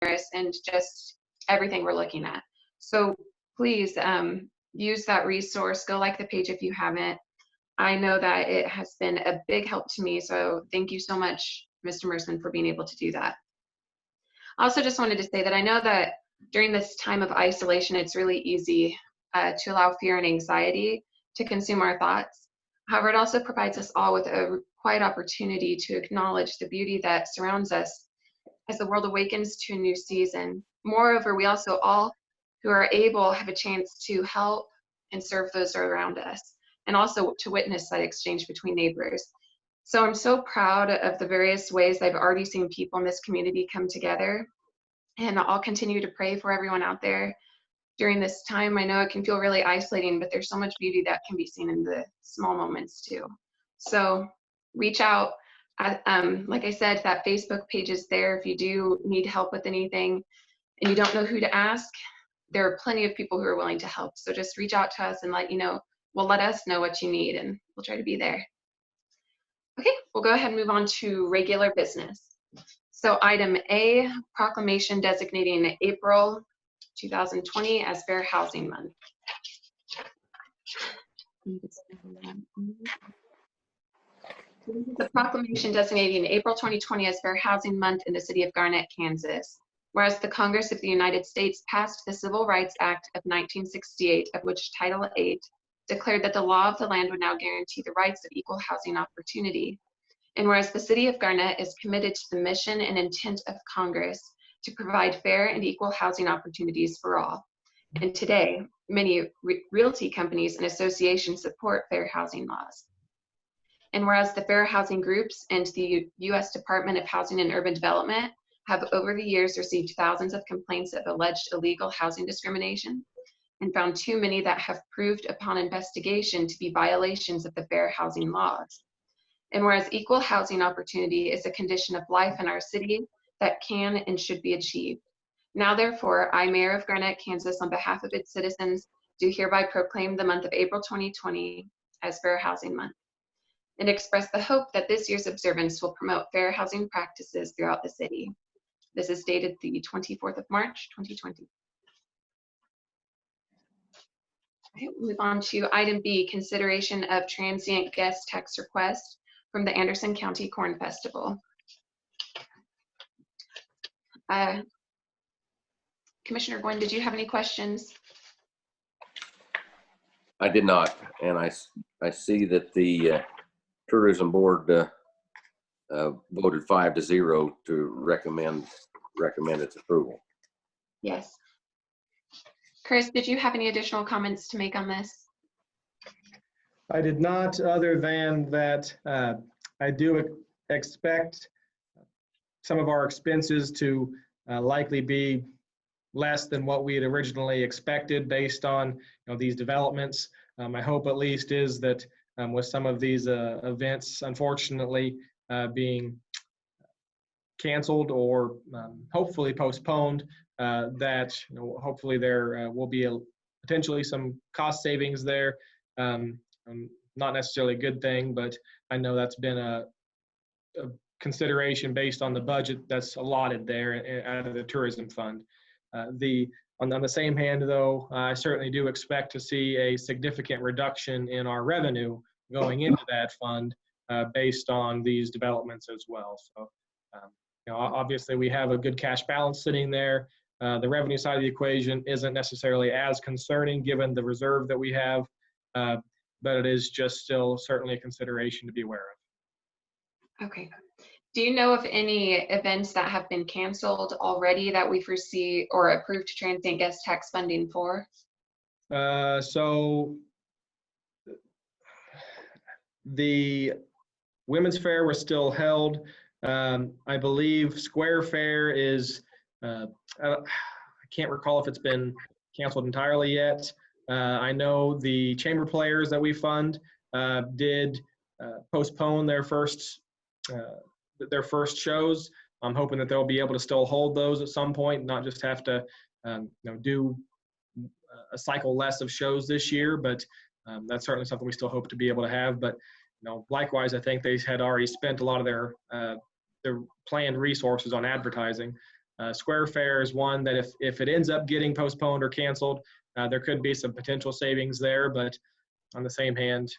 generous in just everything we're looking at. So please use that resource. Go like the page if you haven't. I know that it has been a big help to me. So thank you so much, Mr. Merson, for being able to do that. I also just wanted to say that I know that during this time of isolation, it's really easy to allow fear and anxiety to consume our thoughts. However, it also provides us all with a quiet opportunity to acknowledge the beauty that surrounds us as the world awakens to a new season. Moreover, we also all who are able have a chance to help and serve those around us, and also to witness that exchange between neighbors. So I'm so proud of the various ways I've already seen people in this community come together, and I'll continue to pray for everyone out there during this time. I know it can feel really isolating, but there's so much beauty that can be seen in the small moments too. So reach out. Like I said, that Facebook page is there if you do need help with anything and you don't know who to ask. There are plenty of people who are willing to help. So just reach out to us and let us know what you need, and we'll try to be there. Okay, we'll go ahead and move on to regular business. So item A, proclamation designating April 2020 as Fair Housing Month. The proclamation designating April 2020 as Fair Housing Month in the city of Garnett, Kansas. Whereas the Congress of the United States passed the Civil Rights Act of 1968, of which Title VIII declared that the law of the land would now guarantee the rights of equal housing opportunity. And whereas the city of Garnett is committed to the mission and intent of Congress to provide fair and equal housing opportunities for all. And today, many realty companies and associations support fair housing laws. And whereas the fair housing groups and the U.S. Department of Housing and Urban Development have over the years received thousands of complaints of alleged illegal housing discrimination and found too many that have proved upon investigation to be violations of the fair housing laws. And whereas equal housing opportunity is a condition of life in our city that can and should be achieved. Now therefore, I, Mayor of Garnett, Kansas, on behalf of its citizens, do hereby proclaim the month of April 2020 as Fair Housing Month, and express the hope that this year's observance will promote fair housing practices throughout the city. This is dated the 24th of March, 2020. Okay, we'll move on to item B, consideration of transient guest tax request from the Anderson County Corn Festival. Commissioner Gwynn, did you have any questions? I did not, and I see that the Tourism Board voted 5-0 to recommend its approval. Yes. Chris, did you have any additional comments to make on this? I did not, other than that I do expect some of our expenses to likely be less than what we had originally expected based on these developments. My hope at least is that with some of these events unfortunately being canceled or hopefully postponed, that hopefully there will be potentially some cost savings there. Not necessarily a good thing, but I know that's been a consideration based on the budget that's allotted there out of the tourism fund. On the same hand, though, I certainly do expect to see a significant reduction in our revenue going into that fund based on these developments as well. So, obviously we have a good cash balance sitting there. The revenue side of the equation isn't necessarily as concerning given the reserve that we have, but it is just still certainly a consideration to be aware of. Okay. Do you know of any events that have been canceled already that we've received or approved transient guest tax funding for? So the Women's Fair was still held. I believe Square Fair is, I can't recall if it's been canceled entirely yet. I know the chamber players that we fund did postpone their first shows. I'm hoping that they'll be able to still hold those at some point, not just have to do a cycle less of shows this year, but that's certainly something we still hope to be able to have. But likewise, I think they had already spent a lot of their planned resources on advertising. Square Fair is one that if it ends up getting postponed or canceled, there could be some potential savings there. But on the same hand,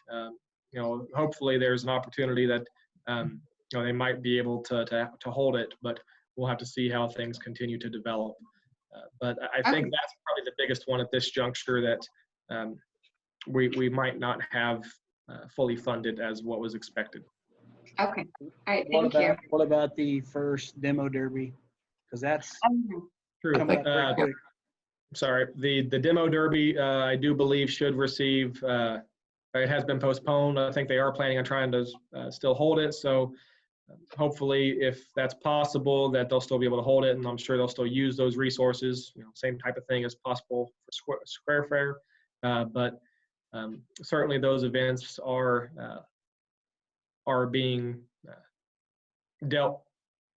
hopefully there's an opportunity that they might be able to hold it. But we'll have to see how things continue to develop. But I think that's probably the biggest one at this juncture that we might not have fully funded as what was expected. Okay. All right. Thank you. What about the first demo derby? Because that's True. coming up pretty quick. Sorry, the demo derby, I do believe should receive, it has been postponed. I think they are planning on trying to still hold it. So hopefully if that's possible, that they'll still be able to hold it. And I'm sure they'll still use those resources, same type of thing as possible for Square Fair. But certainly those events are being dealt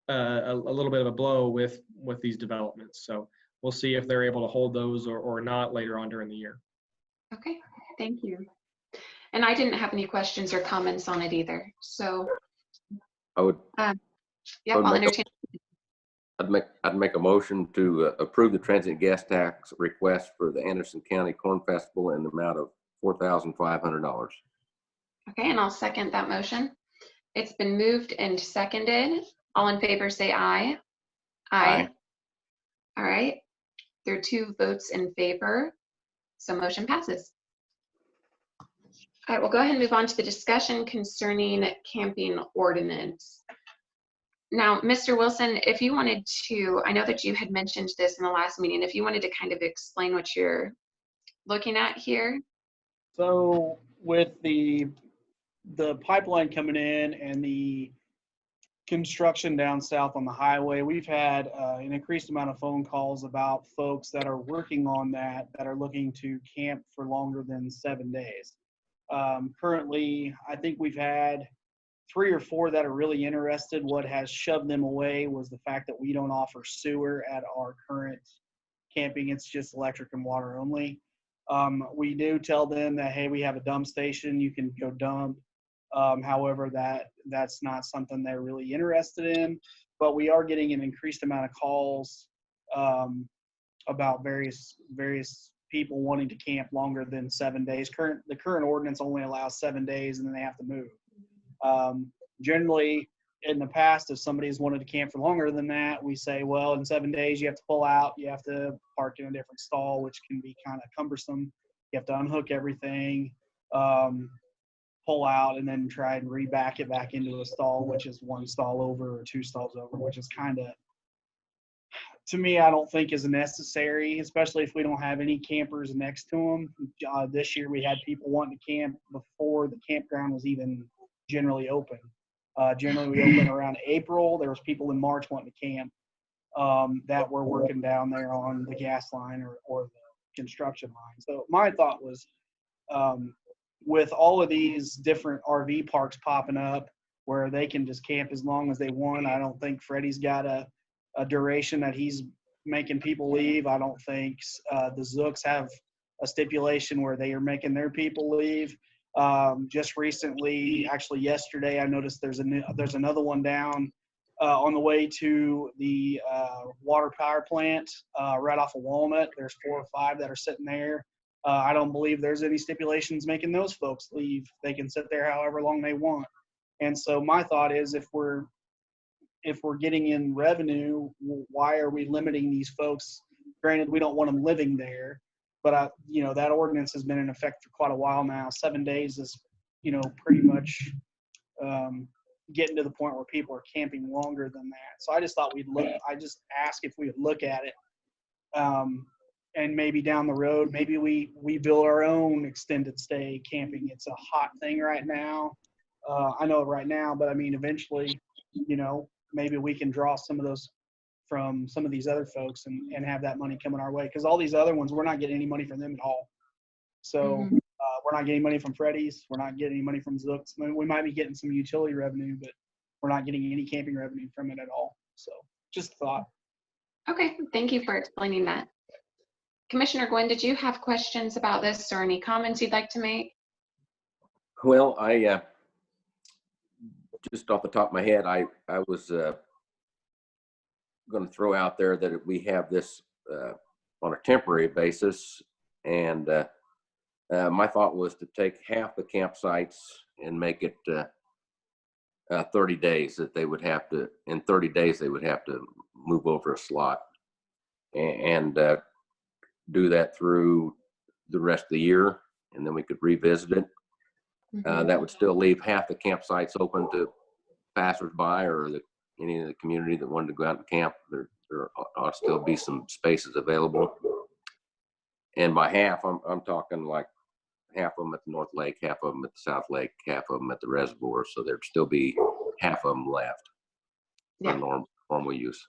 a little bit of a blow with these developments. So we'll see if they're able to hold those or not later on during the year. Okay, thank you. And I didn't have any questions or comments on it either. So I would. Yep, I'll entertain. I'd make a motion to approve the transient gas tax request for the Anderson County Corn Festival in the amount of $4,500. Okay, and I'll second that motion. It's been moved and seconded. All in favor say aye. Aye. All right. There are 2 votes in favor, so motion passes. All right, we'll go ahead and move on to the discussion concerning camping ordinance. Now, Mr. Wilson, if you wanted to, I know that you had mentioned this in the last meeting, if you wanted to kind of explain what you're looking at here. So with the pipeline coming in and the construction down south on the highway, we've had an increased amount of phone calls about folks that are working on that are looking to camp for longer than 7 days. Currently, I think we've had 3 or 4 that are really interested. What has shoved them away was the fact that we don't offer sewer at our current camping. It's just electric and water only. We do tell them that, hey, we have a dump station, you can go dump. However, that's not something they're really interested in, but we are getting an increased amount of calls about various people wanting to camp longer than 7 days. The current ordinance only allows 7 days and then they have to move. Generally, in the past, if somebody's wanted to camp for longer than that, we say, well, in 7 days, you have to pull out, you have to park in a different stall, which can be kind of cumbersome. You have to unhook everything, pull out, and then try and reback it back into a stall, which is 1 stall over or 2 stalls over, which is kind of, to me, I don't think is necessary, especially if we don't have any campers next to them. This year, we had people wanting to camp before the campground was even generally open. Generally, we open around April. There was people in March wanting to camp that were working down there on the gas line or the construction line. So my thought was, with all of these different RV parks popping up where they can just camp as long as they want, I don't think Freddie's got a duration that he's making people leave. I don't think the Zooks have a stipulation where they are making their people leave. Just recently, actually yesterday, I noticed there's another one down on the way to the water power plant right off of Walnut. There's 4 or 5 that are sitting there. I don't believe there's any stipulations making those folks leave. They can sit there however long they want. And so my thought is, if we're getting in revenue, why are we limiting these folks? Granted, we don't want them living there, but that ordinance has been in effect for quite a while now. 7 days is, pretty much getting to the point where people are camping longer than that. So I just thought I just asked if we would look at it. And maybe down the road, maybe we build our own extended stay camping. It's a hot thing right now. I know it right now, but I mean, eventually, maybe we can draw some of those from some of these other folks and have that money coming our way. Because all these other ones, we're not getting any money from them at all. So we're not getting money from Freddy's. We're not getting any money from Zooks. We might be getting some utility revenue, but we're not getting any camping revenue from it at all. So just a thought. Okay, thank you for explaining that. Commissioner Gwynn, did you have questions about this or any comments you'd like to make? Well, I just off the top of my head, I was going to throw out there that we have this on a temporary basis, and my thought was to take half the campsites and make it 30 days that they would have to, in 30 days, they would have to move over a slot and do that through the rest of the year, and then we could revisit it. That would still leave half the campsites open to passersby or any of the community that wanted to go out and camp. There ought to still be some spaces available. And by half, I'm talking like half of them at the North Lake, half of them at the South Lake, half of them at the reservoir. So there'd still be half of them left for normal use.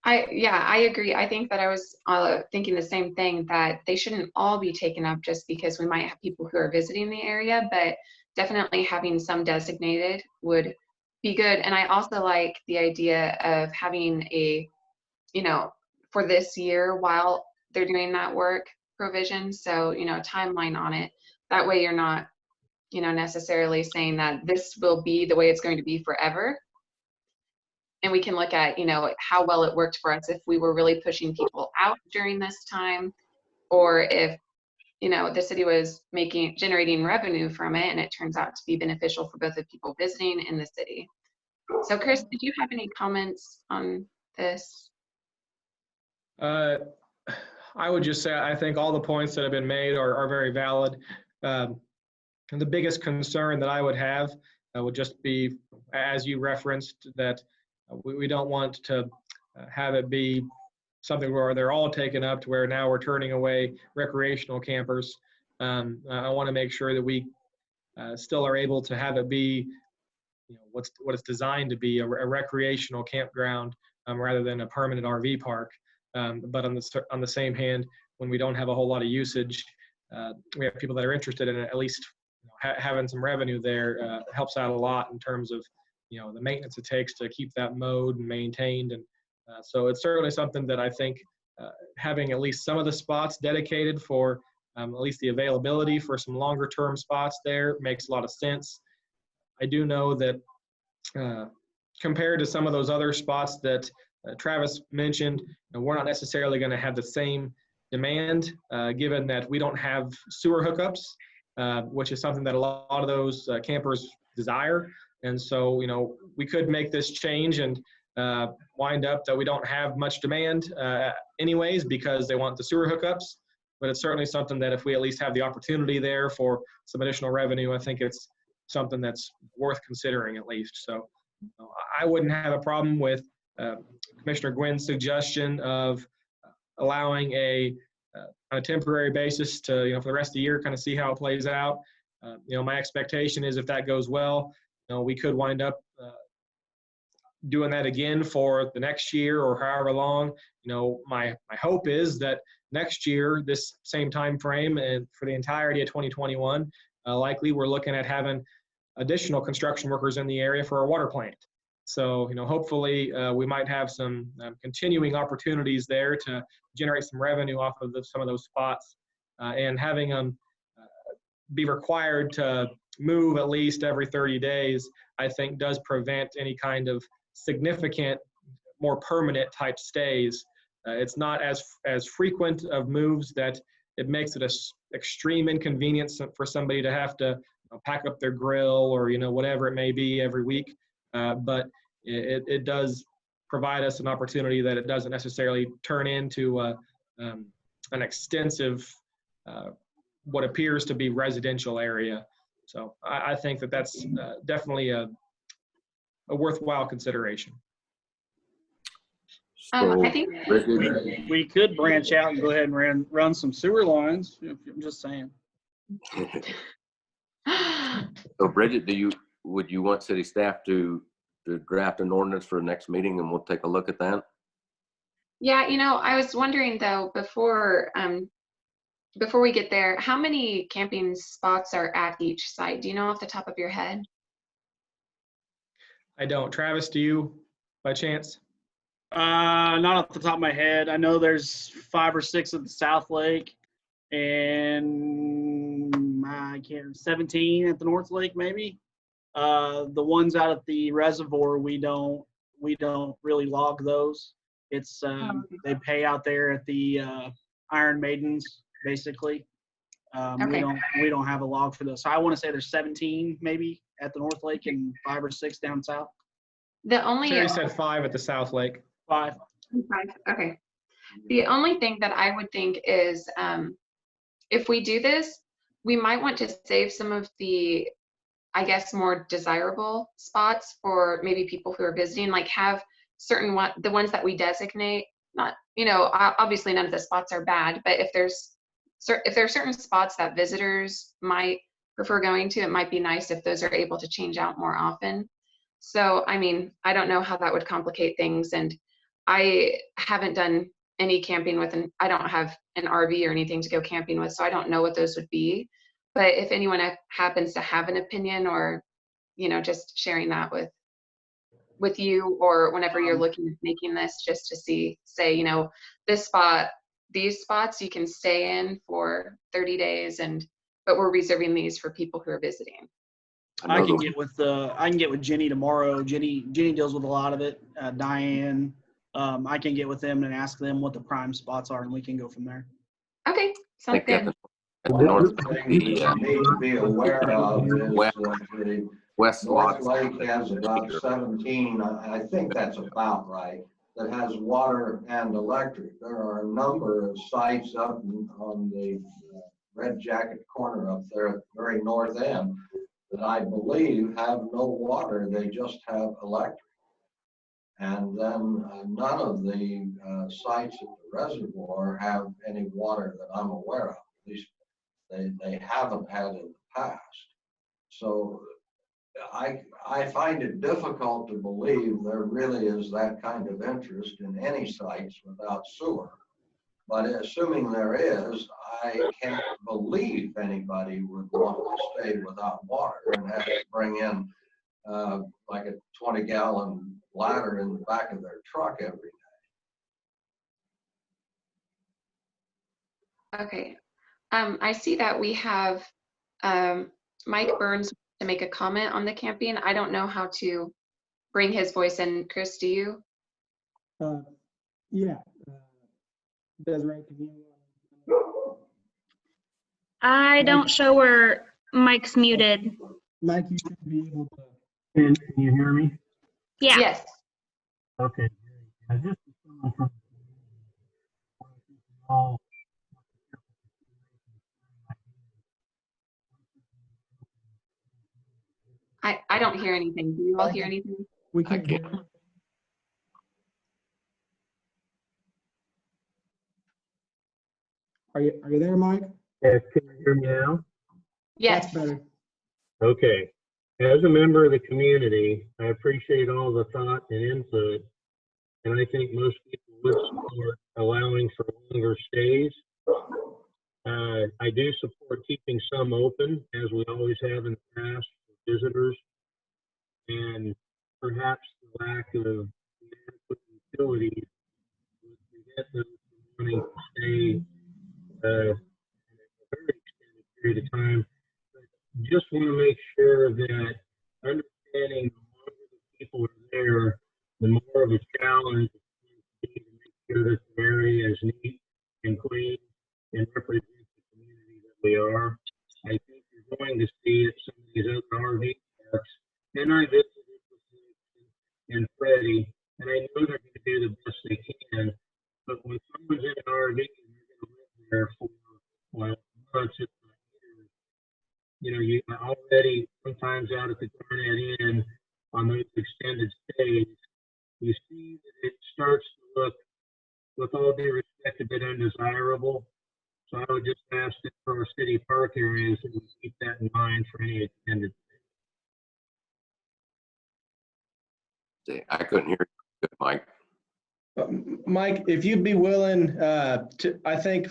I agree. I think that I was thinking the same thing, that they shouldn't all be taken up just because we might have people who are visiting the area, but definitely having some designated would be good. And I also like the idea of having a, for this year while they're doing that work provision. So, timeline on it. That way you're not, necessarily saying that this will be the way it's going to be forever. And we can look at, how well it worked for us if we were really pushing people out during this time, or if, the city was generating revenue from it and it turns out to be beneficial for both the people visiting and the city. So Chris, did you have any comments on this? I would just say, I think all the points that have been made are very valid. And the biggest concern that I would have would just be, as you referenced, that we don't want to have it be something where they're all taken up to where now we're turning away recreational campers. I want to make sure that we still are able to have it be, what it's designed to be, a recreational campground rather than a permanent RV park. But on the same hand, when we don't have a whole lot of usage, we have people that are interested in it. At least having some revenue there helps out a lot in terms of the maintenance it takes to keep that mowed and maintained. And so it's certainly something that I think having at least some of the spots dedicated for at least the availability for some longer term spots there makes a lot of sense. I do know that compared to some of those other spots that Travis mentioned, we're not necessarily going to have the same demand given that we don't have sewer hookups, which is something that a lot of those campers desire. And so, we could make this change and wind up that we don't have much demand anyways because they want the sewer hookups. But it's certainly something that if we at least have the opportunity there for some additional revenue, I think it's something that's worth considering at least. So I wouldn't have a problem with Commissioner Gwynn's suggestion of allowing on a temporary basis to, for the rest of the year, kind of see how it plays out. My expectation is if that goes well, we could wind up doing that again for the next year or however long. My hope is that next year, this same time frame, and for the entirety of 2021, likely we're looking at having additional construction workers in the area for our water plant. So, hopefully we might have some continuing opportunities there to generate some revenue off of some of those spots, and having them be required to move at least every 30 days, I think does prevent any kind of significant, more permanent type stays. It's not as frequent of moves that it makes it an extreme inconvenience for somebody to have to pack up their grill or, whatever it may be every week. But it does provide us an opportunity that it doesn't necessarily turn into an extensive, what appears to be residential area. So I think that that's definitely a worthwhile consideration. So, I think We could branch out and go ahead and run some sewer lines. I'm just saying. So Bridget, would you want city staff to draft an ordinance for the next meeting, and we'll take a look at that? Yeah, I was wondering though, before we get there, how many camping spots are at each site? Do you know off the top of your head? I don't. Travis, do you by chance? Not off the top of my head. I know there's 5 or 6 at the South Lake, and 17 at the North Lake, maybe. The ones out at the reservoir, we don't we don't really log those. It's they pay out there at the Iron Maidens, basically. Okay. We don't have a log for those. So I want to say there's 17 maybe at the North Lake and 5 or 6 down south. The only Terry said 5 at the South Lake. 5. okay. The only thing that I would think is if we do this, we might want to save some of the, I guess, more desirable spots for maybe people who are visiting, like have certain the ones that we designate, not, obviously none of the spots are bad, but if there are certain spots that visitors might prefer going to, it might be nice if those are able to change out more often. So, I mean, I don't know how that would complicate things, and I haven't done any camping with, I don't have an RV or anything to go camping with, so I don't know what those would be. But if anyone happens to have an opinion, or, just sharing that with you, or whenever you're looking at making this, just to say, these spots you can stay in for 30 days, but we're reserving these for people who are visiting. I can get with Jenny tomorrow. Jenny deals with a lot of it. Diane, I can get with them and ask them what the prime spots are, and we can go from there. Okay, sounds good. At the north, Thing you need to be aware of is the west North lots. Lake has about 17, I think that's about right, that has water and electric. There are a number of sites up on the Red Jacket corner up there at the very north end that I believe have no water, they just have electric. And then none of the sites at the reservoir have any water that I'm aware of. At least they haven't had in the past. So I find it difficult to believe there really is that kind of interest in any sites without sewer. But assuming there is, I can't believe anybody would want to stay without water and have to bring in like a 20-gallon bladder in the back of their truck every day. Okay. I see that we have Mike Burns to make a comment on the camping. I don't know how to bring his voice in. Chris, do you? Yeah. Desiree, can you? I don't show where Mike's muted. Mike, you should be able to. Can you hear me? Yeah. Yes. Okay. I just from all. I don't hear anything. Do you all hear anything? We can't hear. Are you there, Mike? Yes, can you hear me now? Yes. That's better. Okay. As a member of the community, I appreciate all the thought and input, and I think most people would support allowing for longer stays. I do support keeping some open, as we always have in the past, for visitors, and perhaps the lack of adequate utilities would prevent them from wanting to stay in a very extended period of time. Just want to make sure that understanding the longer the people are there, the more of a challenge it's going to be to make sure that the area is neat and clean and represents the community that we are. I think you're going to see at some of these other RV parks, and I visited with Nick and Freddie, and I know they're going to do the best they can, but when someone's in an RV and you're going to live there for, well, months, if not years, you already sometimes out at the Garnett Inn on those extended stays, you see that it starts to look, with all due respect, a bit undesirable. So I would just ask that for our city park areas that we keep that in mind for any extended See, I couldn't hear you, good, Mike. Mike, if you'd be willing I think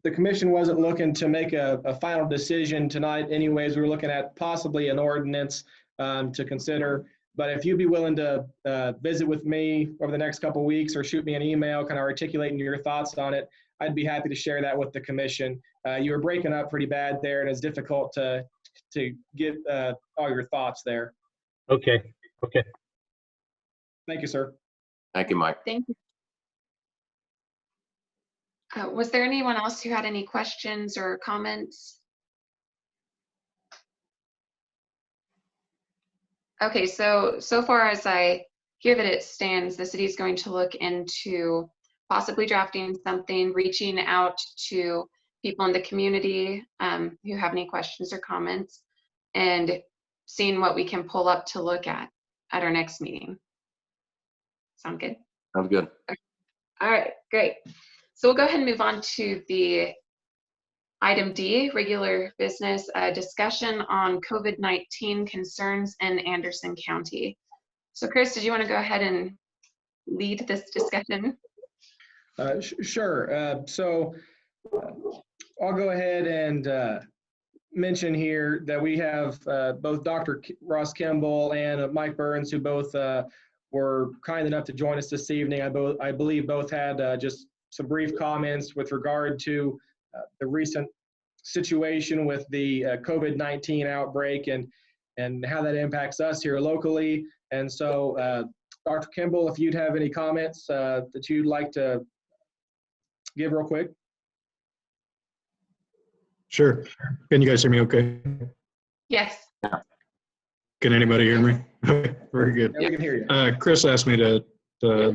the commission wasn't looking to make a final decision tonight anyways. We were looking at possibly an ordinance to consider. But if you'd be willing to visit with me over the next couple of weeks or shoot me an email kind of articulating your thoughts on it, I'd be happy to share that with the commission. You were breaking up pretty bad there, and it's difficult to get all your thoughts there. Okay. Thank you, sir. Thank you, Mike. Thank you. Was there anyone else who had any questions or comments? Okay, so far as I hear that it stands, the city is going to look into possibly drafting something, reaching out to people in the community who have any questions or comments, and seeing what we can pull up to look at our next meeting. Sound good? Sounds good. All right, great. So we'll go ahead and move on to the item D, regular business discussion on COVID-19 concerns in Anderson County. So Chris, did you want to go ahead and lead this discussion? Sure. I'll go ahead and mention here that we have both Dr. Ross Kimball and Mike Burns, who both were kind enough to join us this evening. I believe both had just some brief comments with regard to the recent situation with the COVID-19 outbreak and how that impacts us here locally. And so, Dr. Kimball, if you'd have any comments that you'd like to give real quick. Sure. Can you guys hear me okay? Yes. Can anybody hear me? Very good. Yeah, we can hear you. Chris asked me to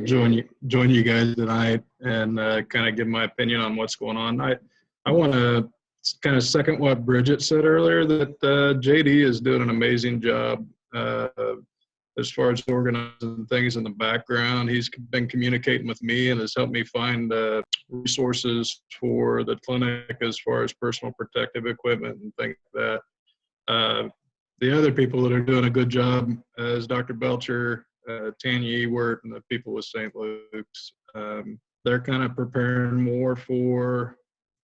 join you guys tonight and kind of give my opinion on what's going on. I want to kind of second what Bridget said earlier, that JD is doing an amazing job as far as organizing things in the background. He's been communicating with me and has helped me find resources for the clinic as far as personal protective equipment and things like that. The other people that are doing a good job is Dr. Belcher, Tanya Ewert, and the people with St. Luke's. They're kind of preparing more for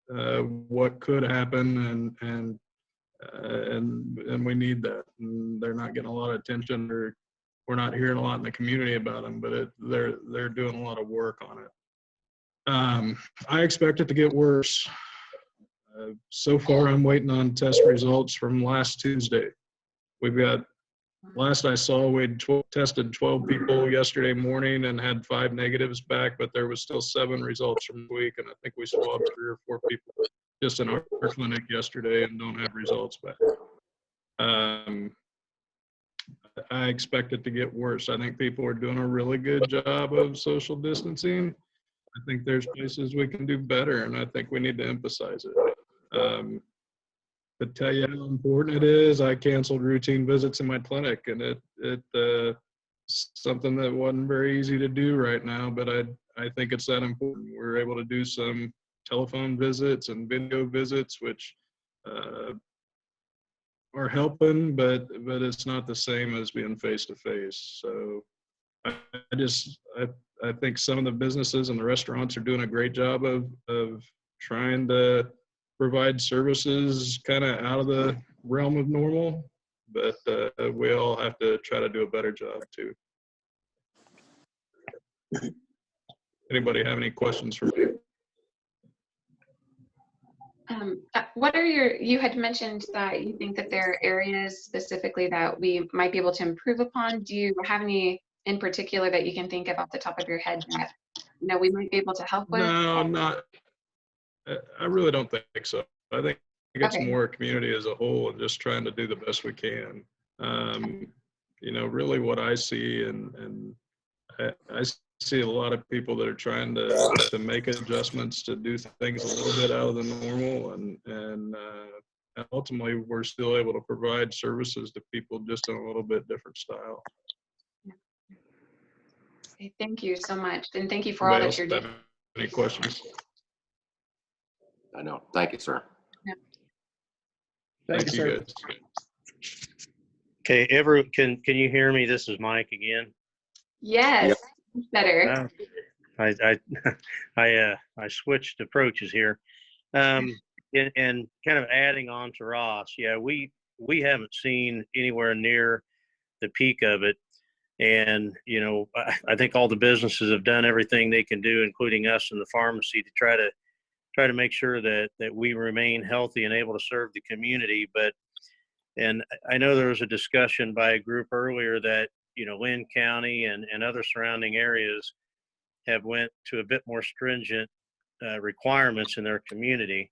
what could happen, and we need that. And they're not getting a lot of attention, or we're not hearing a lot in the community about them, but they're doing a lot of work on it. I expect it to get worse. So far, I'm waiting on test results from last Tuesday. We've got, last I saw, we'd tested 12 people yesterday morning and had 5 negatives back, but there was still 7 results from the week, and I think we swabbed 3 or 4 people just in our clinic yesterday and don't have results back. I expect it to get worse. I think people are doing a really good job of social distancing. I think there's places we can do better, and I think we need to emphasize it. To tell you how important it is, I canceled routine visits in my clinic, and it's something that wasn't very easy to do right now, but I think it's that important. We're able to do some telephone visits and video visits, which are helping, but it's not the same as being face to face. So I think some of the businesses and the restaurants are doing a great job of trying to provide services kind of out of the realm of normal, but we all have to try to do a better job too. Anybody have any questions for me? What are you had mentioned that you think that there are areas specifically that we might be able to improve upon. Do you have any in particular that you can think of off the top of your head that we might be able to help with? No, not. I really don't think so. I think it's Okay. more a community as a whole and just trying to do the best we can. Really what I see, and I see a lot of people that are trying to make adjustments to do things a little bit out of the normal, and ultimately we're still able to provide services to people just in a little bit different style. Okay, thank you so much, and thank you for all that you're doing. Any questions? I know. Thank you, sir. Thank you, sir. guys. Okay, can you hear me? This is Mike again. Yes, better. I switched approaches here, and kind of adding on to Ross. Yeah, we haven't seen anywhere near the peak of it, and I think all the businesses have done everything they can do, including us in the pharmacy, to try to make sure that we remain healthy and able to serve the community. And I know there was a discussion by a group earlier that Lynn County and other surrounding areas have went to a bit more stringent requirements in their community.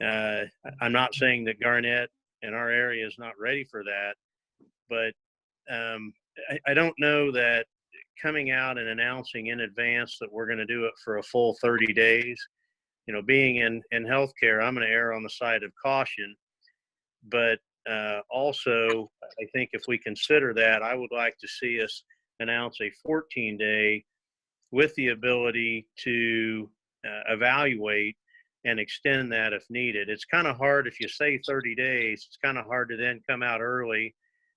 I'm not saying that Garnett and our area is not ready for that, but I don't know that coming out and announcing in advance that we're going to do it for a full 30 days, being in healthcare, I'm going to err on the side of caution. But also, I think if we consider that, I would like to see us announce a 14-day with the ability to evaluate and extend that if needed. It's kind of hard if you say 30 days, it's kind of hard to then come out early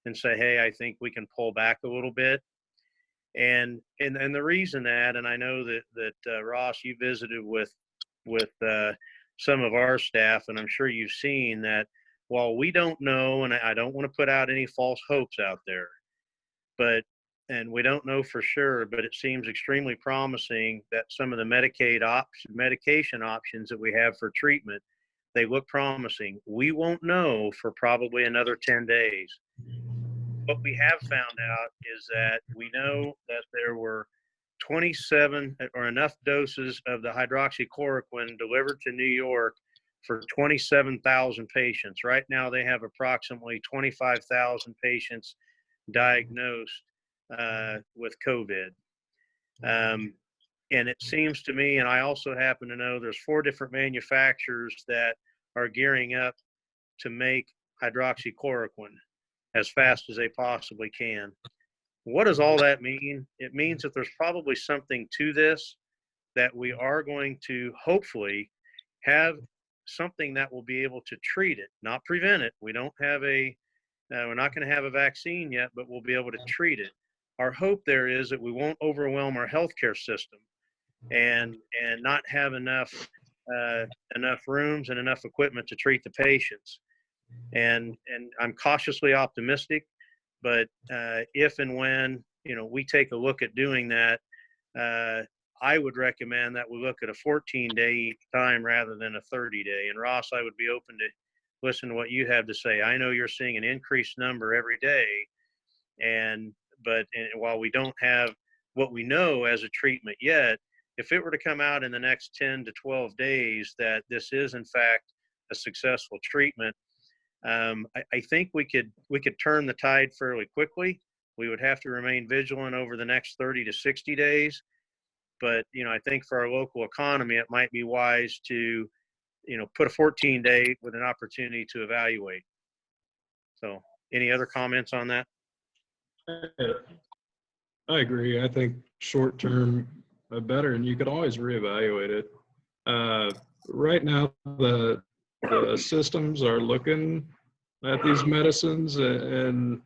and say, hey, I think we can pull back a little bit. And the reason that, and I know that Ross, you visited with some of our staff, and I'm sure you've seen that while we don't know, and I don't want to put out any false hopes out there, and we don't know for sure, but it seems extremely promising that some of the medication options that we have for treatment, they look promising. We won't know for probably another 10 days. What we have found out is that we know that there were 27 or enough doses of the hydroxychloroquine delivered to New York for 27,000 patients. Right now, they have approximately 25,000 patients diagnosed with COVID. And it seems to me, and I also happen to know there's 4 different manufacturers that are gearing up to make hydroxychloroquine as fast as they possibly can. What does all that mean? It means that there's probably something to this, that we are going to hopefully have something that will be able to treat it, not prevent it. We don't have we're not going to have a vaccine yet, but we'll be able to treat it. Our hope there is that we won't overwhelm our healthcare system and not have enough rooms and enough equipment to treat the patients. And I'm cautiously optimistic, but if and when we take a look at doing that, I would recommend that we look at a 14-day time rather than a 30-day. And Ross, I would be open to listen to what you have to say. I know you're seeing an increased number every day, but while we don't have what we know as a treatment yet, if it were to come out in the next 10 to 12 days that this is in fact a successful treatment, I think we could turn the tide fairly quickly. We would have to remain vigilant over the next 30 to 60 days. But, I think for our local economy, it might be wise to, put a 14-day with an opportunity to evaluate. So any other comments on that? I agree. I think short term better, and you could always reevaluate it. Right now, the systems are looking at these medicines, and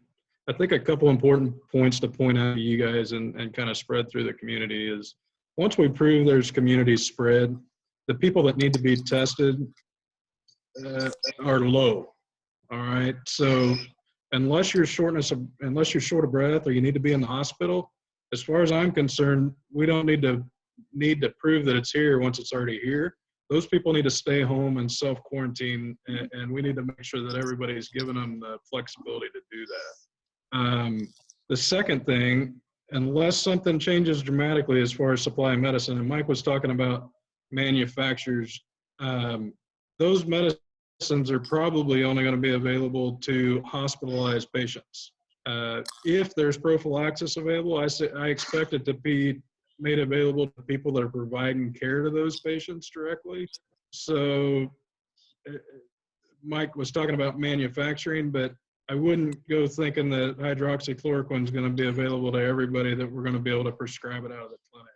I think a couple important points to point out to you guys and kind of spread through the community is once we prove there's community spread, the people that need to be tested are low. All right. So unless you're short of breath or you need to be in the hospital, as far as I'm concerned, we don't need to prove that it's here once it's already here. Those people need to stay home and self-quarantine, and we need to make sure that everybody's given them the flexibility to do that. The second thing, unless something changes dramatically as far as supply of medicine, and Mike was talking about manufacturers, those medicines are probably only going to be available to hospitalized patients. If there's prophylaxis available, I expect it to be made available to people that are providing care to those patients directly. So Mike was talking about manufacturing, but I wouldn't go thinking that hydroxychloroquine is going to be available to everybody, that we're going to be able to prescribe it out of the clinic.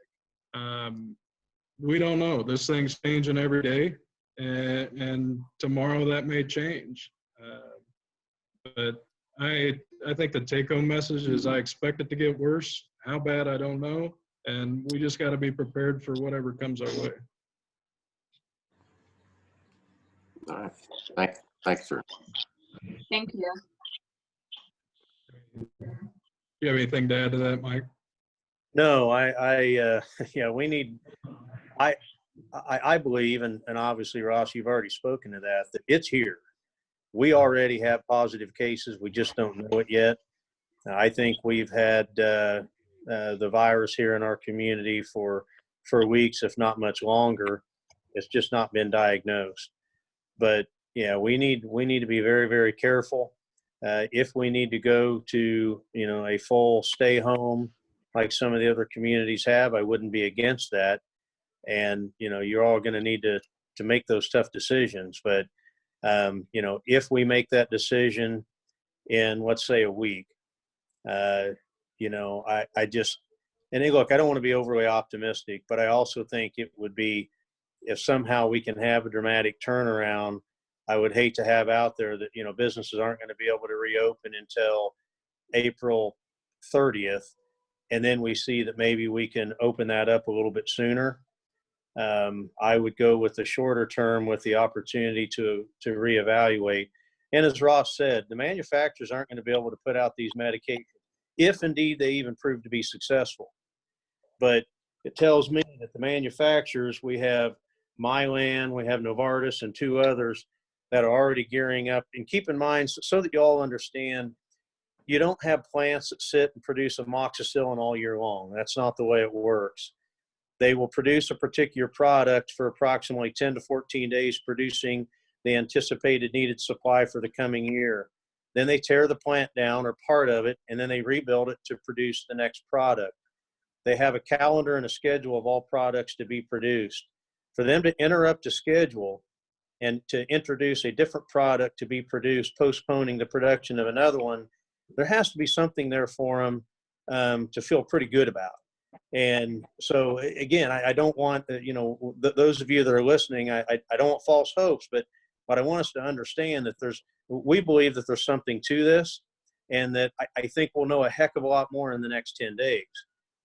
We don't know. This thing's changing every day, and tomorrow that may change. But I think the take-home message is I expect it to get worse. How bad, I don't know. And we just got to be prepared for whatever comes our way. All right. Thanks, sir. Thank you. You have anything to add to that, Mike? No, we need, I believe, and obviously, Ross, you've already spoken to that it's here. We already have positive cases. We just don't know it yet. I think we've had the virus here in our community for weeks, if not much longer. It's just not been diagnosed. But yeah, we need to be very, very careful. If we need to go to, a full stay home like some of the other communities have, I wouldn't be against that. And, you're all going to need to make those tough decisions. But, if we make that decision in, let's say, a week, I just, and hey, look, I don't want to be overly optimistic, but I also think it would be, if somehow we can have a dramatic turnaround, I would hate to have out there that, businesses aren't going to be able to reopen until April 30th. And then we see that maybe we can open that up a little bit sooner. I would go with the shorter term with the opportunity to reevaluate. And as Ross said, the manufacturers aren't going to be able to put out these medications if indeed they even prove to be successful. But it tells me that the manufacturers, we have Mylan, we have Novartis, and 2 others that are already gearing up. And keep in mind, so that you all understand, you don't have plants that sit and produce amoxicillin all year long. That's not the way it works. They will produce a particular product for approximately 10 to 14 days, producing the anticipated needed supply for the coming year. Then they tear the plant down or part of it, and then they rebuild it to produce the next product. They have a calendar and a schedule of all products to be produced. For them to interrupt a schedule and to introduce a different product to be produced, postponing the production of another one, there has to be something there for them to feel pretty good about. And so, again, I don't want, those of you that are listening, I don't want false hopes, but I want us to understand that we believe that there's something to this, and that I think we'll know a heck of a lot more in the next 10 days.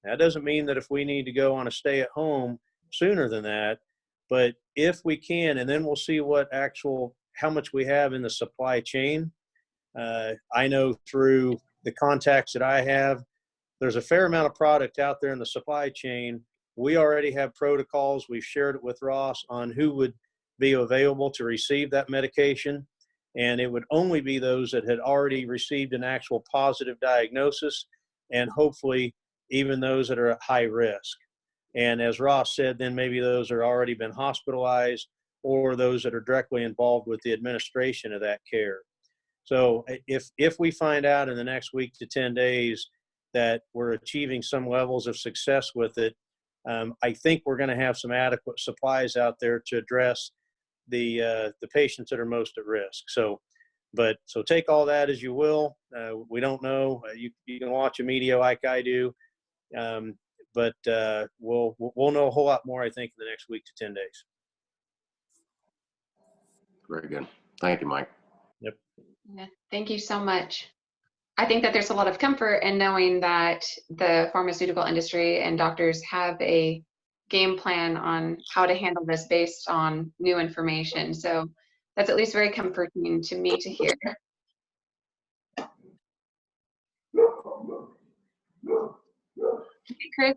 That doesn't mean that if we need to go on a stay at home sooner than that, but if we can, and then we'll see how much we have in the supply chain. I know through the contacts that I have, there's a fair amount of product out there in the supply chain. We already have protocols. We've shared it with Ross on who would be available to receive that medication. And it would only be those that had already received an actual positive diagnosis, and hopefully even those that are at high risk. And as Ross said, then maybe those that are already been hospitalized, or those that are directly involved with the administration of that care. So if we find out in the next week to 10 days that we're achieving some levels of success with it, I think we're going to have some adequate supplies out there to address the patients that are most at risk. So take all that as you will. We don't know. You can watch a media like I do, but we'll know a whole lot more, I think, in the next week to 10 days. Very good. Thank you, Mike. Yep. Yeah, thank you so much. I think that there's a lot of comfort in knowing that the pharmaceutical industry and doctors have a game plan on how to handle this based on new information. So that's at least very comforting to me to hear. Okay, Chris,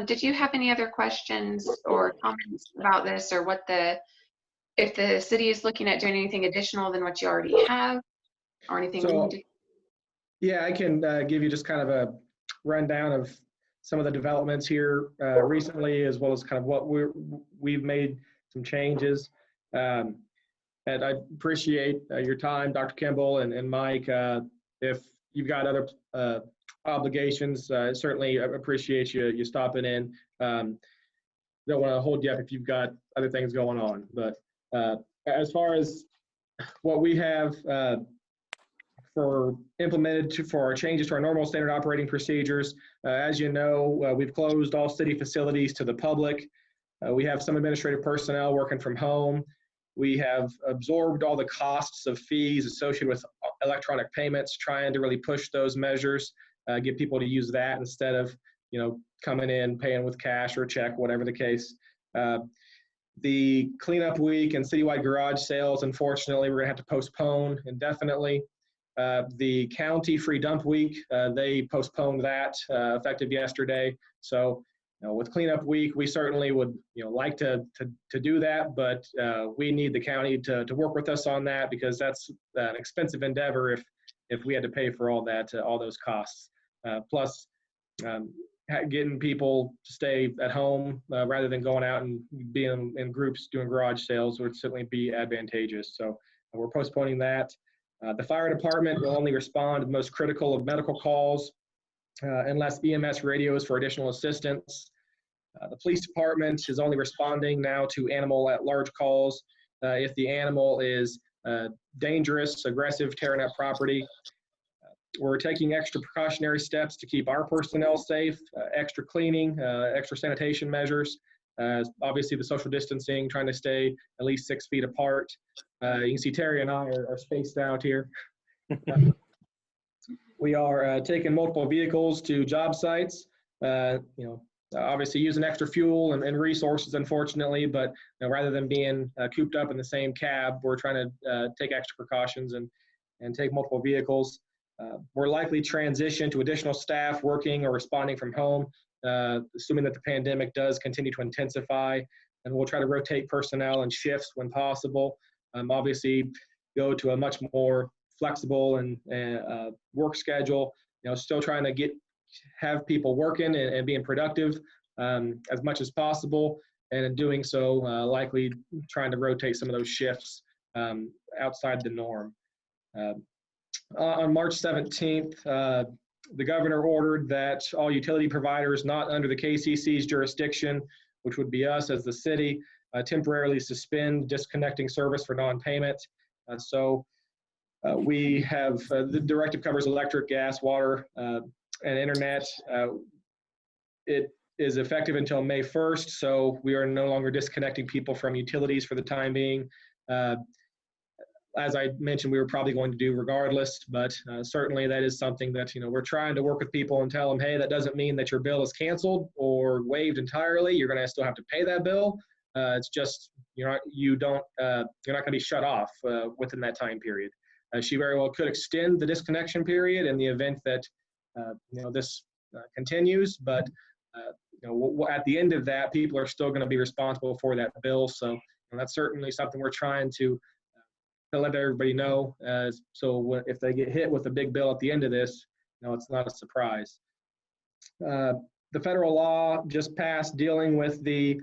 did you have any other questions or comments about this, or if the city is looking at doing anything additional than what you already have, or anything we need to? Yeah, I can give you just kind of a rundown of some of the developments here recently, as well as kind of what we've made some changes. And I appreciate your time, Dr. Kimball and Mike. If you've got other obligations, certainly appreciate you stopping in. Don't want to hold you up if you've got other things going on. But as far as what we have implemented for our changes to our normal standard operating procedures, as you know, we've closed all city facilities to the public. We have some administrative personnel working from home. We have absorbed all the costs of fees associated with electronic payments, trying to really push those measures, get people to use that instead of, coming in, paying with cash or check, whatever the case. The cleanup week and citywide garage sales, unfortunately, we're gonna have to postpone indefinitely. The county free dump week, they postponed that effective yesterday. So, with cleanup week, we certainly would, like to do that, but we need the county to work with us on that, because that's an expensive endeavor if if we had to pay for all that, all those costs. Plus, getting people to stay at home rather than going out and being in groups doing garage sales would certainly be advantageous. So we're postponing that. The fire department will only respond to the most critical of medical calls unless EMS radios for additional assistance. The police department is only responding now to animal at large calls if the animal is dangerous, aggressive, tearing up property. We're taking extra precautionary steps to keep our personnel safe, extra cleaning, extra sanitation measures, obviously the social distancing, trying to stay at least 6 feet apart. You can see Terry and I are spaced out here. We are taking multiple vehicles to job sites, obviously using extra fuel and resources, unfortunately, but rather than being cooped up in the same cab, we're trying to take extra precautions and take multiple vehicles. We're likely transition to additional staff working or responding from home, assuming that the pandemic does continue to intensify, and we'll try to rotate personnel and shifts when possible. Obviously, go to a much more flexible and work schedule. Still trying to have people working and being productive as much as possible, and in doing so, likely trying to rotate some of those shifts outside the norm. On March 17th, the governor ordered that all utility providers not under the KCC's jurisdiction, which would be us as the city, temporarily suspend disconnecting service for non-payment. We have the directive covers electric, gas, water, and internet. It is effective until May 1st, so we are no longer disconnecting people from utilities for the time being. As I mentioned, we were probably going to do regardless, but certainly that is something that we're trying to work with people and tell them, hey, that doesn't mean that your bill is canceled or waived entirely. You're going to still have to pay that bill. It's just you're not going to be shut off within that time period. She very well could extend the disconnection period in the event that this continues, but at the end of that, people are still going to be responsible for that bill. So that's certainly something we're trying to let everybody know. So if they get hit with a big bill at the end of this, it's not a surprise. The federal law just passed dealing with the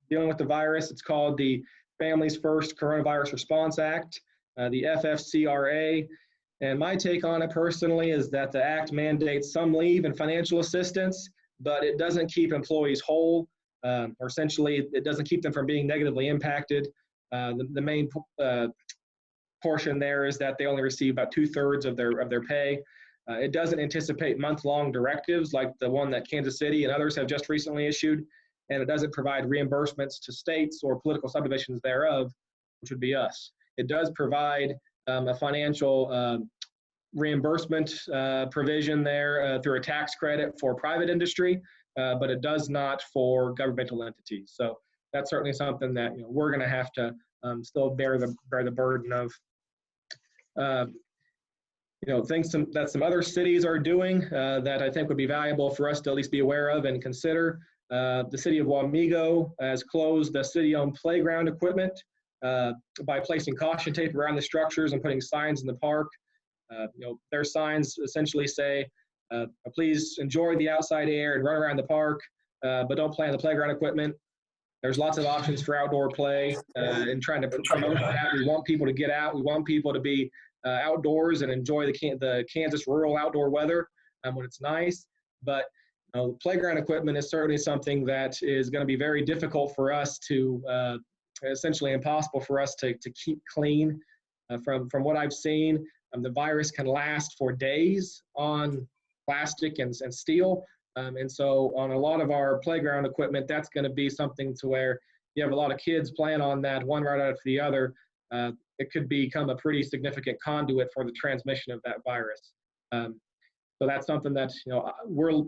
virus. It's called the Families First Coronavirus Response Act, the FFCRA. And my take on it personally is that the act mandates some leave and financial assistance, but it doesn't keep employees whole, or essentially it doesn't keep them from being negatively impacted. The main portion there is that they only receive about 2/3 of their pay. It doesn't anticipate month-long directives like the one that Kansas City and others have just recently issued, and it doesn't provide reimbursements to states or political subdivisions thereof, which would be us. It does provide a financial reimbursement provision there through a tax credit for private industry, but it does not for governmental entities. So that's certainly something that we're going to have to still bear the burden of. Things that some other cities are doing that I think would be valuable for us to at least be aware of and consider. The city of Wamego has closed the city-owned playground equipment by placing caution tape around the structures and putting signs in the park. Their signs essentially say, please enjoy the outside air and run around the park, but don't play on the playground equipment. There's lots of options for outdoor play and trying to promote that. We want people to get out. We want people to be outdoors and enjoy the Kansas rural outdoor weather when it's nice. But playground equipment is certainly something that is going to be very difficult for us to, essentially impossible for us to keep clean. From what I've seen, the virus can last for days on plastic and steel. And so on a lot of our playground equipment, that's going to be something to where you have a lot of kids playing on that one right after the other. It could become a pretty significant conduit for the transmission of that virus. So that's something that we're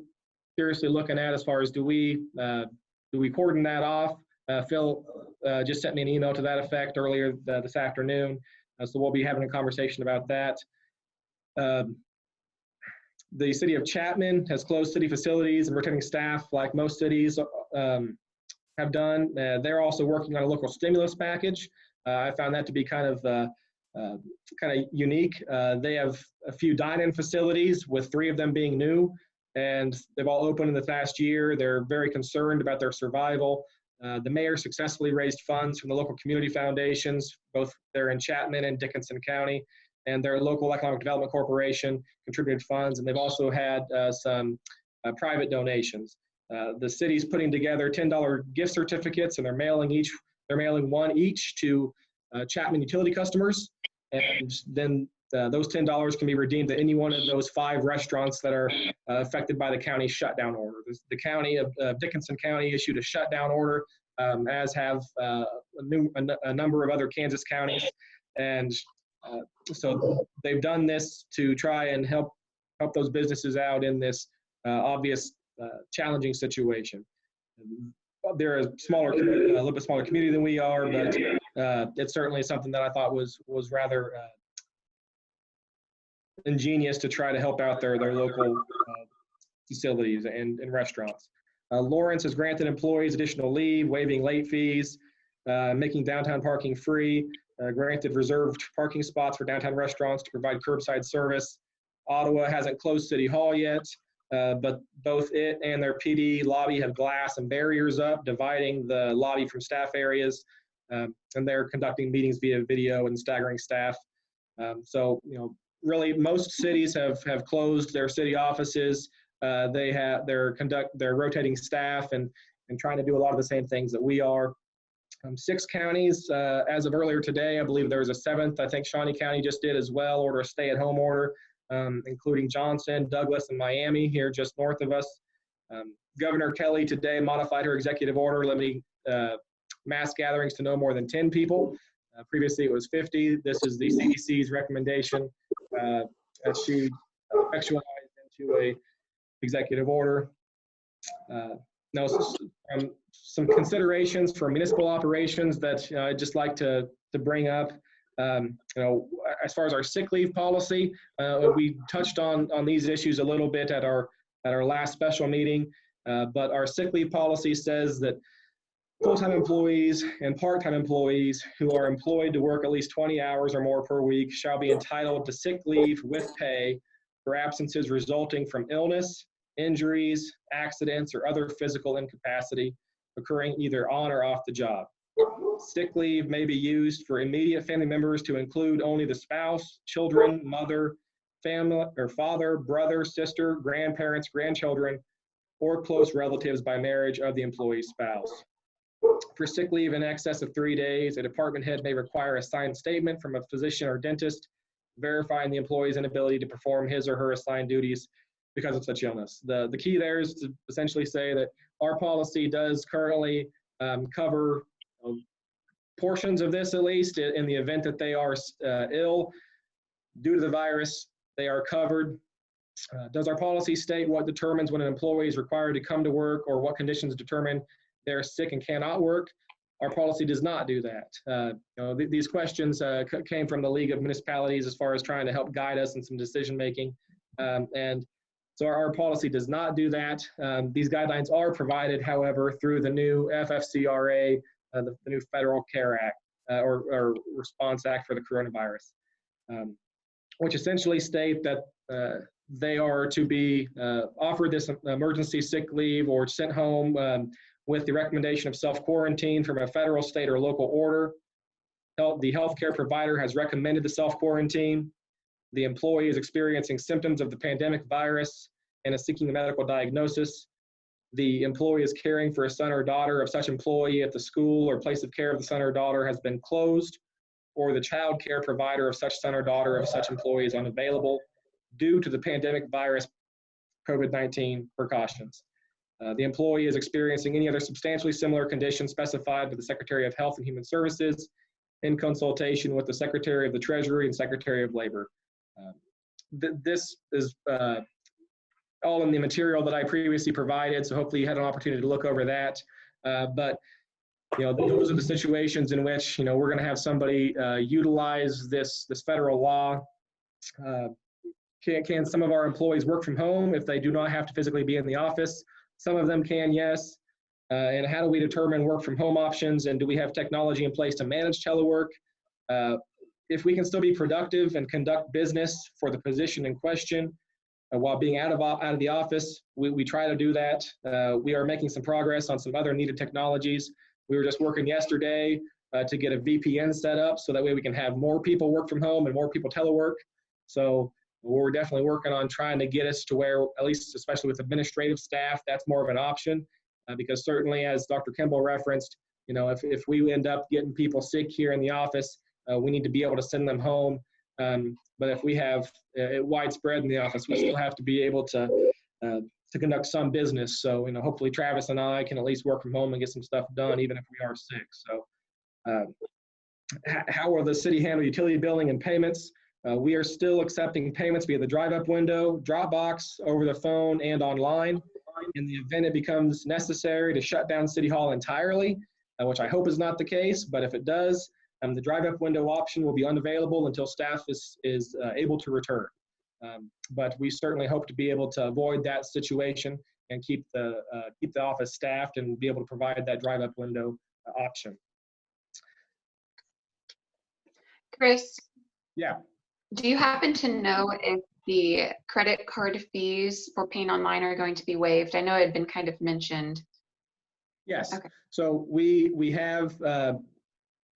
seriously looking at as far as do we cordon that off. Phil just sent me an email to that effect earlier this afternoon. So we'll be having a conversation about that. The city of Chapman has closed city facilities and rotating staff like most cities have done. They're also working on a local stimulus package. I found that to be kind of kind of unique. They have a few dine-in facilities, with 3 of them being new, and they've all opened in the past year. They're very concerned about their survival. The mayor successfully raised funds from the local community foundations, both there in Chapman and Dickinson County, and their local economic development corporation contributed funds, and they've also had some private donations. The city's putting together $10 gift certificates, and they're mailing one each to Chapman utility customers, and then those $10 can be redeemed at any one of those 5 restaurants that are affected by the county shutdown order. The county of Dickinson County issued a shutdown order, as have a number of other Kansas counties, and so they've done this to try and help those businesses out in this obvious challenging situation. They're a little bit smaller community than we are, but it's certainly something that I thought was rather ingenious to try to help out their local facilities and restaurants. Lawrence has granted employees additional leave, waiving late fees, making downtown parking free, granted reserved parking spots for downtown restaurants to provide curbside service. Ottawa hasn't closed City Hall yet, but both it and their PD lobby have glass and barriers up, dividing the lobby from staff areas, and they're conducting meetings via video and staggering staff. So, really most cities have closed their city offices. They're rotating staff and trying to do a lot of the same things that we are. 6 counties, as of earlier today, I believe there was a 7th, I think Shawnee County just did as well, order a stay-at-home order, including Johnson, Douglas, and Miami here just north of us. Governor Kelly today modified her executive order limiting mass gatherings to no more than 10 people. Previously it was 50. This is the CDC's recommendation as she effectualized into a executive order. Now, some considerations for municipal operations that I'd just like to bring up. As far as our sick leave policy, we touched on these issues a little bit at our last special meeting, but our sick leave policy says that full-time employees and part-time employees who are employed to work at least 20 hours or more per week shall be entitled to sick leave with pay for absences resulting from illness, injuries, accidents, or other physical incapacity occurring either on or off the job. Sick leave may be used for immediate family members to include only the spouse, children, mother, family, or father, brother, sister, grandparents, grandchildren, or close relatives by marriage of the employee's spouse. For sick leave in excess of 3 days, a department head may require a signed statement from a physician or dentist verifying the employee's inability to perform his or her assigned duties because of such illness. The key there is to essentially say that our policy does currently cover portions of this, at least, in the event that they are ill due to the virus. They are covered. Does our policy state what determines when an employee is required to come to work, or what conditions determine they're sick and cannot work? Our policy does not do that. These questions came from the League of Municipalities as far as trying to help guide us in some decision making, and so our policy does not do that. These guidelines are provided, however, through the new FFCRA, the new Federal Care Act, or Response Act for the coronavirus, which essentially state that they are to be offered this emergency sick leave or sent home with the recommendation of self-quarantine from a federal, state, or local order. The healthcare provider has recommended the self-quarantine. The employee is experiencing symptoms of the pandemic virus and is seeking a medical diagnosis. The employee is caring for a son or daughter of such employee if the school or place of care of the son or daughter has been closed, or the child care provider of such son or daughter of such employee is unavailable due to the pandemic virus COVID-19 precautions. The employee is experiencing any other substantially similar condition specified by the Secretary of Health and Human Services in consultation with the Secretary of the Treasury and Secretary of Labor. This is all in the material that I previously provided, so hopefully you had an opportunity to look over that. But those are the situations in which we're going to have somebody utilize this federal law. Can some of our employees work from home if they do not have to physically be in the office? Some of them can, yes. And how do we determine work from home options? And do we have technology in place to manage telework? if we can still be productive and conduct business for the position in question while being out of the office, we try to do that. We are making some progress on some other needed technologies. We were just working yesterday to get a VPN set up so that way we can have more people work from home and more people telework. So we're definitely working on trying to get us to where, at least especially with administrative staff, that's more of an option. Because certainly, as Dr. Kimball referenced, if we end up getting people sick here in the office, we need to be able to send them home. But if we have it widespread in the office, we still have to be able to conduct some business. So, hopefully Travis and I can at least work from home and get some stuff done, even if we are sick. So how will the city handle utility billing and payments? We are still accepting payments via the drive-up window, Dropbox, over the phone, and online. In the event it becomes necessary to shut down City Hall entirely, which I hope is not the case, but if it does, the drive-up window option will be unavailable until staff is able to return. But we certainly hope to be able to avoid that situation and keep the office staffed and be able to provide that drive-up window option. Chris? Yeah. Do you happen to know if the credit card fees for paying online are going to be waived? I know it had been kind of mentioned. Yes. Okay. So we have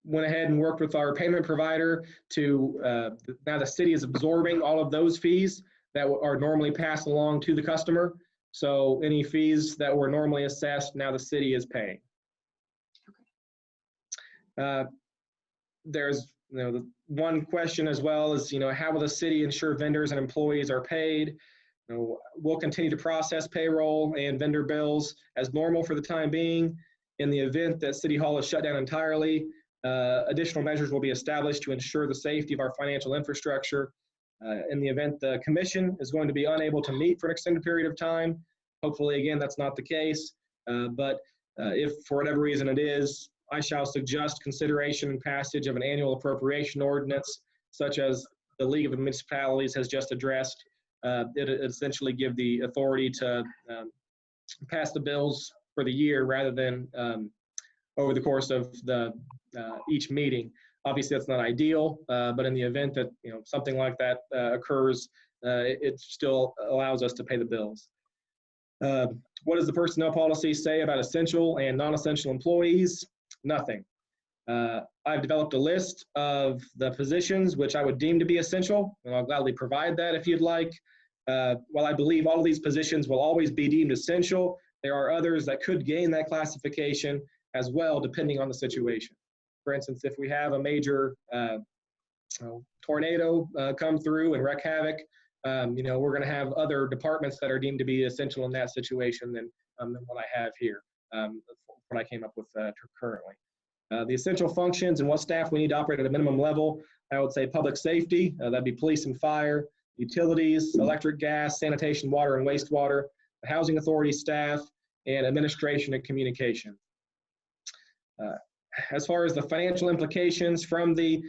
went ahead and worked with our payment provider to, now the city is absorbing all of those fees that are normally passed along to the customer. So any fees that were normally assessed, now the city is paying. Okay. There's the one question as well is, how will the city ensure vendors and employees are paid? We'll continue to process payroll and vendor bills as normal for the time being. In the event that City Hall is shut down entirely, additional measures will be established to ensure the safety of our financial infrastructure. In the event the commission is going to be unable to meet for an extended period of time, hopefully, again, that's not the case. But if for whatever reason it is, I shall suggest consideration and passage of an annual appropriation ordinance, such as the League of Municipalities has just addressed. It essentially give the authority to pass the bills for the year rather than over the course of each meeting. Obviously, that's not ideal, but in the event that something like that occurs, it still allows us to pay the bills. What does the personnel policy say about essential and non-essential employees? Nothing. I've developed a list of the positions which I would deem to be essential, and I'll gladly provide that if you'd like. While I believe all of these positions will always be deemed essential, there are others that could gain that classification as well, depending on the situation. For instance, if we have a major tornado come through and wreak havoc, we're going to have other departments that are deemed to be essential in that situation than what I have here, what I came up with currently. The essential functions and what staff we need to operate at a minimum level, I would say public safety, that'd be police and fire, utilities, electric, gas, sanitation, water and wastewater, the housing authority staff, and administration and communication. As far as the financial implications from the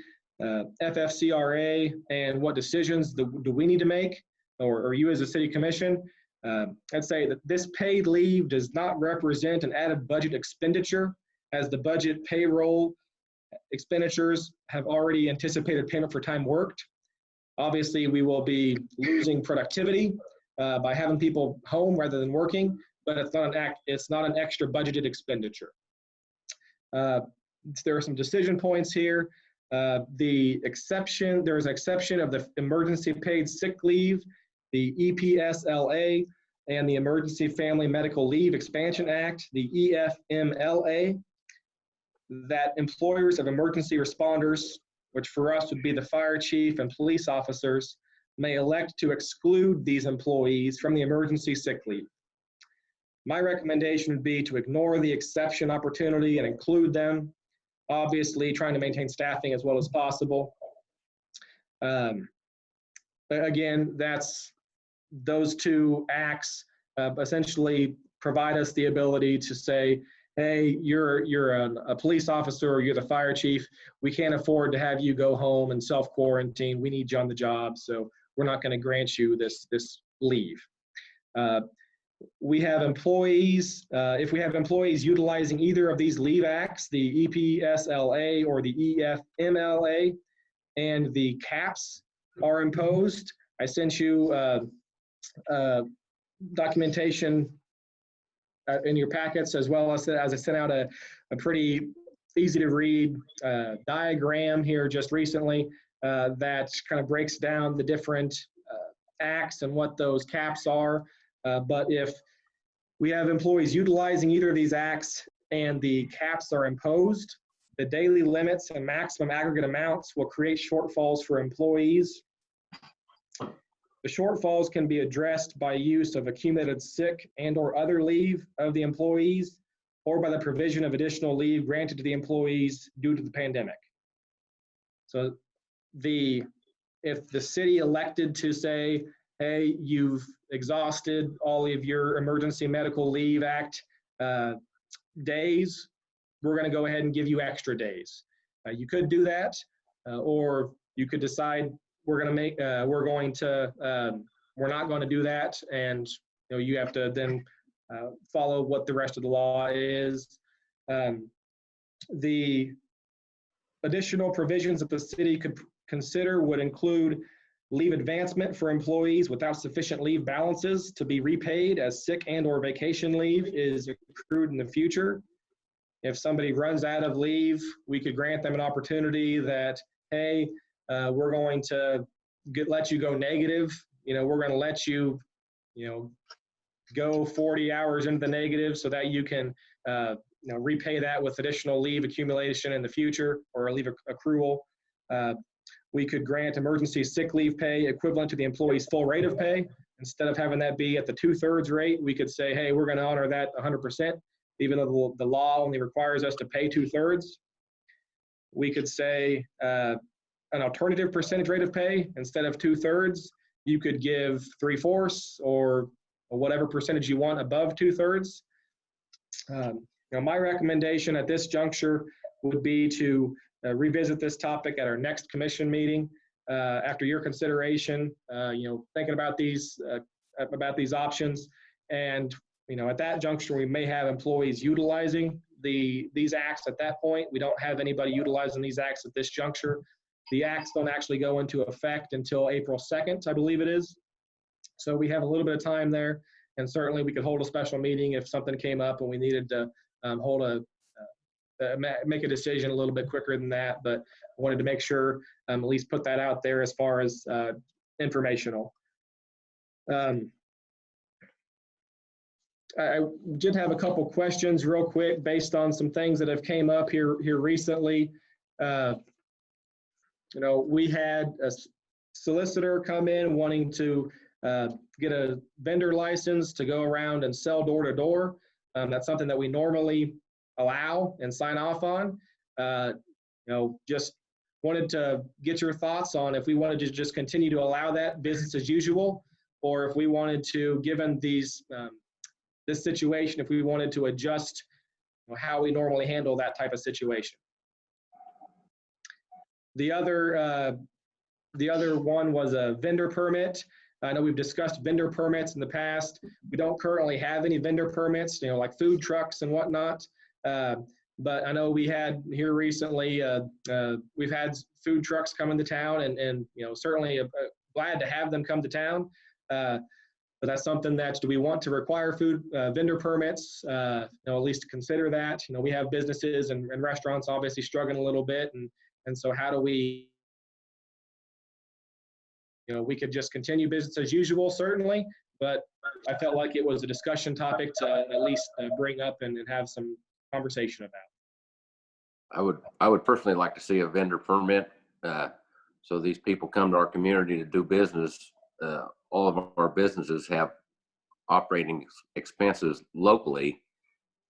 FFCRA and what decisions do we need to make, or you as a city commission, I'd say that this paid leave does not represent an added budget expenditure, as the budget payroll expenditures have already anticipated payment for time worked. Obviously, we will be losing productivity by having people home rather than working, but it's not an extra budgeted expenditure. There are some decision points here. There is an exception of the emergency paid sick leave, the EPSLA, and the Emergency Family Medical Leave Expansion Act, the EFMLA, that employers of emergency responders, which for us would be the fire chief and police officers, may elect to exclude these employees from the emergency sick leave. My recommendation would be to ignore the exception opportunity and include them, obviously trying to maintain staffing as well as possible. Again, those two acts essentially provide us the ability to say, hey, you're a police officer or you're the fire chief. We can't afford to have you go home and self-quarantine. We need you on the job, so we're not going to grant you this leave. We have employees, if we have employees utilizing either of these leave acts, the EPSLA or the EFMLA, and the caps are imposed. I sent you documentation in your packets, as well as I sent out a pretty easy to read diagram here just recently that kind of breaks down the different acts and what those caps are. But if we have employees utilizing either of these acts and the caps are imposed, the daily limits and maximum aggregate amounts will create shortfalls for employees. The shortfalls can be addressed by use of accumulated sick and or other leave of the employees, or by the provision of additional leave granted to the employees due to the pandemic. So if the city elected to say, hey, you've exhausted all of your Emergency Medical Leave Act days, we're going to go ahead and give you extra days. You could do that, or you could decide we're not going to do that, and you have to then follow what the rest of the law is. The additional provisions that the city could consider would include leave advancement for employees without sufficient leave balances to be repaid as sick and or vacation leave is accrued in the future. If somebody runs out of leave, we could grant them an opportunity that, hey, we're going to let you go negative. We're going to let you, go 40 hours into the negative so that you can, repay that with additional leave accumulation in the future, or a leave accrual. We could grant emergency sick leave pay equivalent to the employee's full rate of pay. Instead of having that be at the 2/3 rate, we could say, hey, we're going to honor that 100%, even though the law only requires us to pay 2/3. We could say an alternative percentage rate of pay. Instead of 2/3, you could give 3/4 or whatever percentage you want above 2/3. My recommendation at this juncture would be to revisit this topic at our next commission meeting after your consideration, thinking about these options. And at that juncture, we may have employees utilizing these acts at that point. We don't have anybody utilizing these acts at this juncture. The acts don't actually go into effect until April 2nd, I believe it is. So we have a little bit of time there, and certainly we could hold a special meeting if something came up and we needed to make a decision a little bit quicker than that. But I wanted to make sure at least put that out there as far as informational. I did have a couple questions real quick based on some things that have came up here recently. We had a solicitor come in wanting to get a vendor license to go around and sell door to door. That's something that we normally allow and sign off on. Just wanted to get your thoughts on if we wanted to just continue to allow that business as usual, or if we wanted to, given this situation, if we wanted to adjust how we normally handle that type of situation. The other one was a vendor permit. I know we've discussed vendor permits in the past. We don't currently have any vendor permits, like food trucks and whatnot. But I know we had here recently, we've had food trucks come into town, and certainly glad to have them come to town. But that's something that, do we want to require food vendor permits? At least consider that. We have businesses and restaurants obviously struggling a little bit, and so how do we, we could just continue business as usual, certainly, but I felt like it was a discussion topic to at least bring up and have some conversation about. I would personally like to see a vendor permit, so these people come to our community to do business. All of our businesses have operating expenses locally,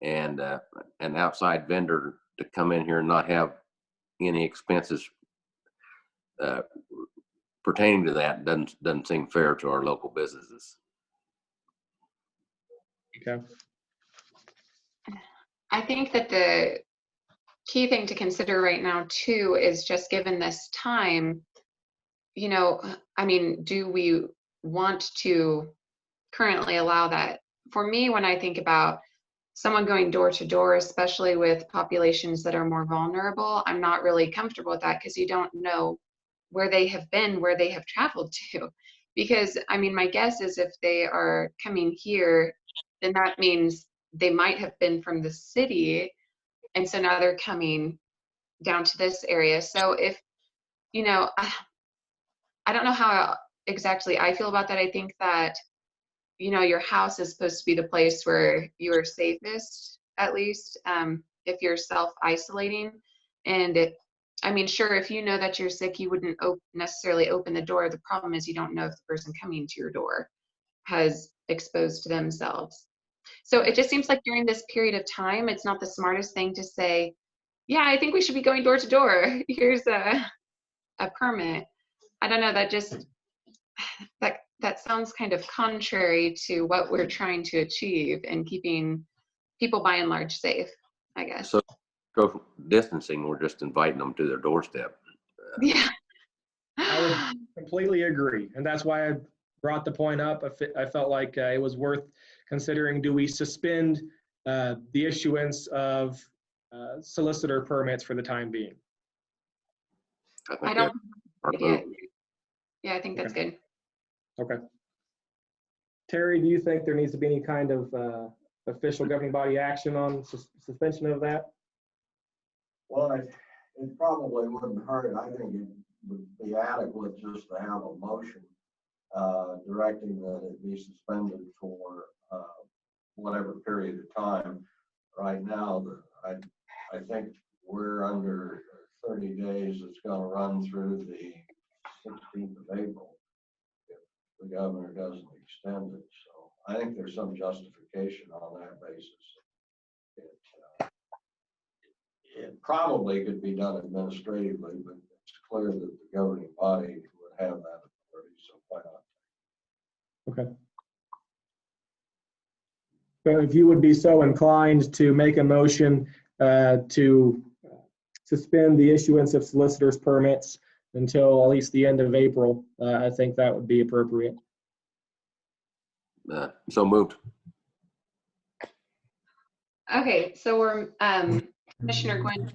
and an outside vendor to come in here and not have any expenses pertaining to that doesn't seem fair to our local businesses. Okay. I think that the key thing to consider right now too is, just given this time, do we want to currently allow that? For me, when I think about someone going door to door, especially with populations that are more vulnerable, I'm not really comfortable with that, because you don't know where they have been, where they have traveled to. Because, I mean, my guess is if they are coming here, then that means they might have been from the city. And so now they're coming down to this area. So if, you know, I don't know how exactly I feel about that. I think that, you know, your house is supposed to be the place where you are safest, at least, if you're self-isolating. And it, I mean, sure, if you know that you're sick, you wouldn't necessarily open the door. The problem is you don't know if the person coming to your door has exposed themselves. So it just seems like during this period of time, it's not the smartest thing to say, yeah, I think we should be going door to door. Here's a permit. I don't know, that just, that sounds kind of contrary to what we're trying to achieve and keeping people by and large safe, I guess. So social distancing, we're just inviting them to their doorstep. Yeah. I would completely agree. And that's why I brought the point up. I felt like it was worth considering. Do we suspend the issuance of solicitor permits for the time being? I don't. Yeah, I think that's good. Okay. Terry, do you think there needs to be any kind of official governing body action on suspension of that? Well, it probably wouldn't hurt. I think it would be adequate just to have a motion directing that it be suspended for whatever period of time. Right now, I think we're under 30 days. It's going to run through the 16th of April if the governor doesn't extend it. So I think there's some justification on that basis. It probably could be done administratively, but it's clear that the governing body would have that authority, so why not? Okay. So if you would be so inclined to make a motion to suspend the issuance of solicitor's permits until at least the end of April, I think that would be appropriate. So moved. Okay, so we're Commissioner going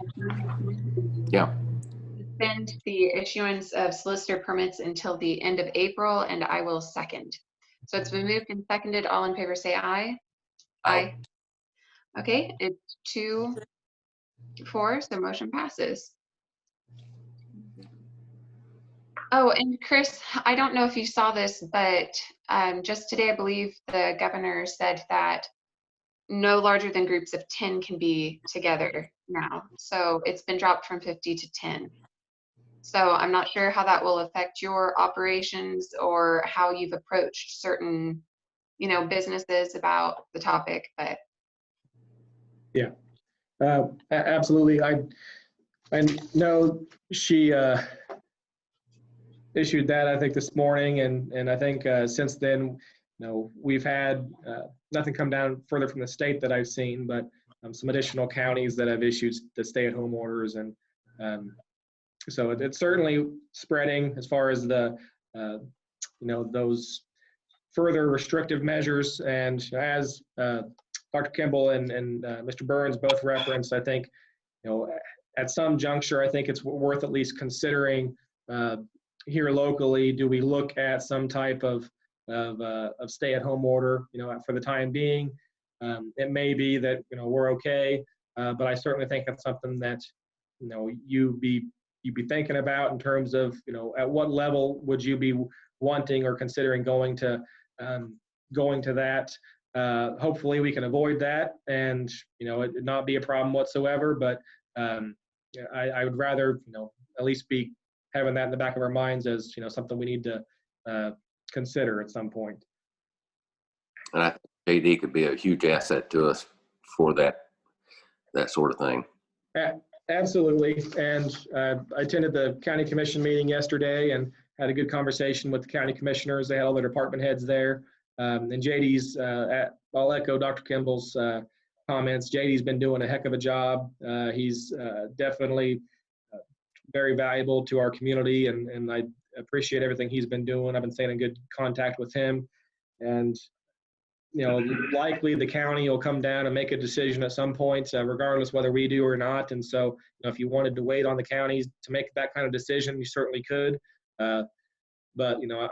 Yeah. to suspend the issuance of solicitor permits until the end of April, and I will second. So it's been moved and seconded. All in favor say aye. Aye. Okay, it's 2-4, so motion passes. Oh, and Chris, I don't know if you saw this, but just today, I believe the governor said that no larger than groups of 10 can be together now. So it's been dropped from 50 to 10. So I'm not sure how that will affect your operations or how you've approached certain, you know, businesses about the topic, but. Yeah, absolutely. I know she issued that, I think, this morning, and I think since then, you know, we've had nothing come down further from the state that I've seen, but some additional counties that have issued the stay-at-home orders, and so it's certainly spreading as far as the you know, those further restrictive measures. And as Dr. Kimball and Mr. Burns both referenced, I think, you know, at some juncture, I think it's worth at least considering here locally. Do we look at some type of stay-at-home order, you know, for the time being? It may be that, you know, we're okay, but I certainly think that's something that, you know, you'd be thinking about in terms of, you know, at what level would you be wanting or considering going to that. Hopefully we can avoid that, and, you know, it not be a problem whatsoever. But I would rather, you know, at least be having that in the back of our minds as, you know, something we need to consider at some point. And I think JD could be a huge asset to us for that sort of thing. Absolutely. And I attended the county commission meeting yesterday and had a good conversation with the county commissioners. They had all the department heads there. And JD's, I'll echo Dr. Kimball's comments. JD's been doing a heck of a job. He's definitely very valuable to our community, and I appreciate everything he's been doing. I've been staying in good contact with him. And likely the county will come down and make a decision at some point, regardless whether we do or not. And so, if you wanted to wait on the counties to make that kind of decision, you certainly could. But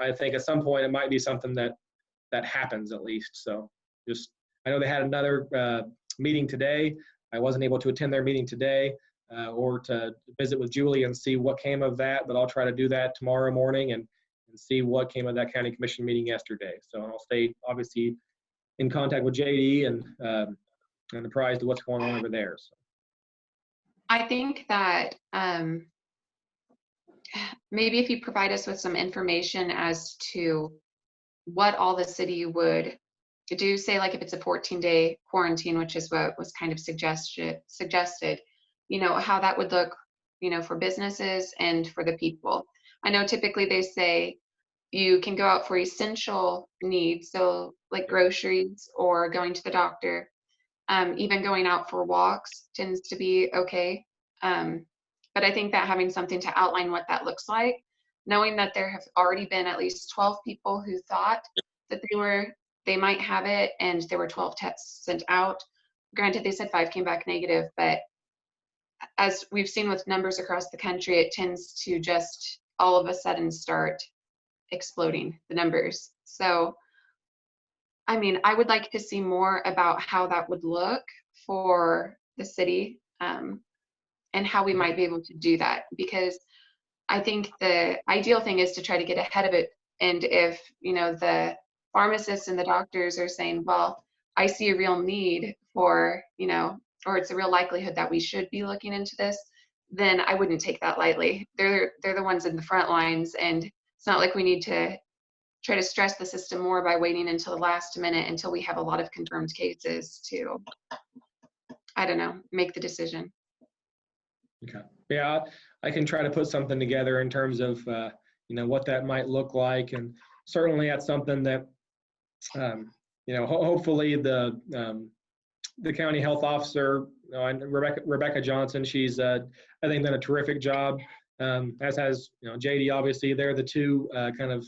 I think at some point it might be something that happens at least. So I know they had another meeting today. I wasn't able to attend their meeting today or to visit with Julie and see what came of that, but I'll try to do that tomorrow morning and see what came of that county commission meeting yesterday. So I'll stay obviously in contact with JD and apprised of what's going on over there. So I think that maybe if you provide us with some information as to what all the city would do, say like if it's a 14-day quarantine, which is what was kind of suggested, how that would look, for businesses and for the people. I know typically they say you can go out for essential needs, so like groceries or going to the doctor, even going out for walks tends to be okay. But I think that having something to outline what that looks like, knowing that there have already been at least 12 people who thought that they might have it, and there were 12 tests sent out. Granted, they said 5 came back negative, but as we've seen with numbers across the country, it tends to just all of a sudden start exploding, the numbers. So, I mean, I would like to see more about how that would look for the city, and how we might be able to do that, because I think the ideal thing is to try to get ahead of it. And if, the pharmacists and the doctors are saying, well, I see a real need for, or it's a real likelihood that we should be looking into this, then I wouldn't take that lightly. They're the ones in the front lines, and it's not like we need to try to stress the system more by waiting until the last minute until we have a lot of confirmed cases to, I don't know, make the decision. okay, yeah, I can try to put something together in terms of what that might look like, and certainly that's something that hopefully the county health officer, and Rebecca Johnson, she's I think done a terrific job, as has JD. Obviously, they're the two kind of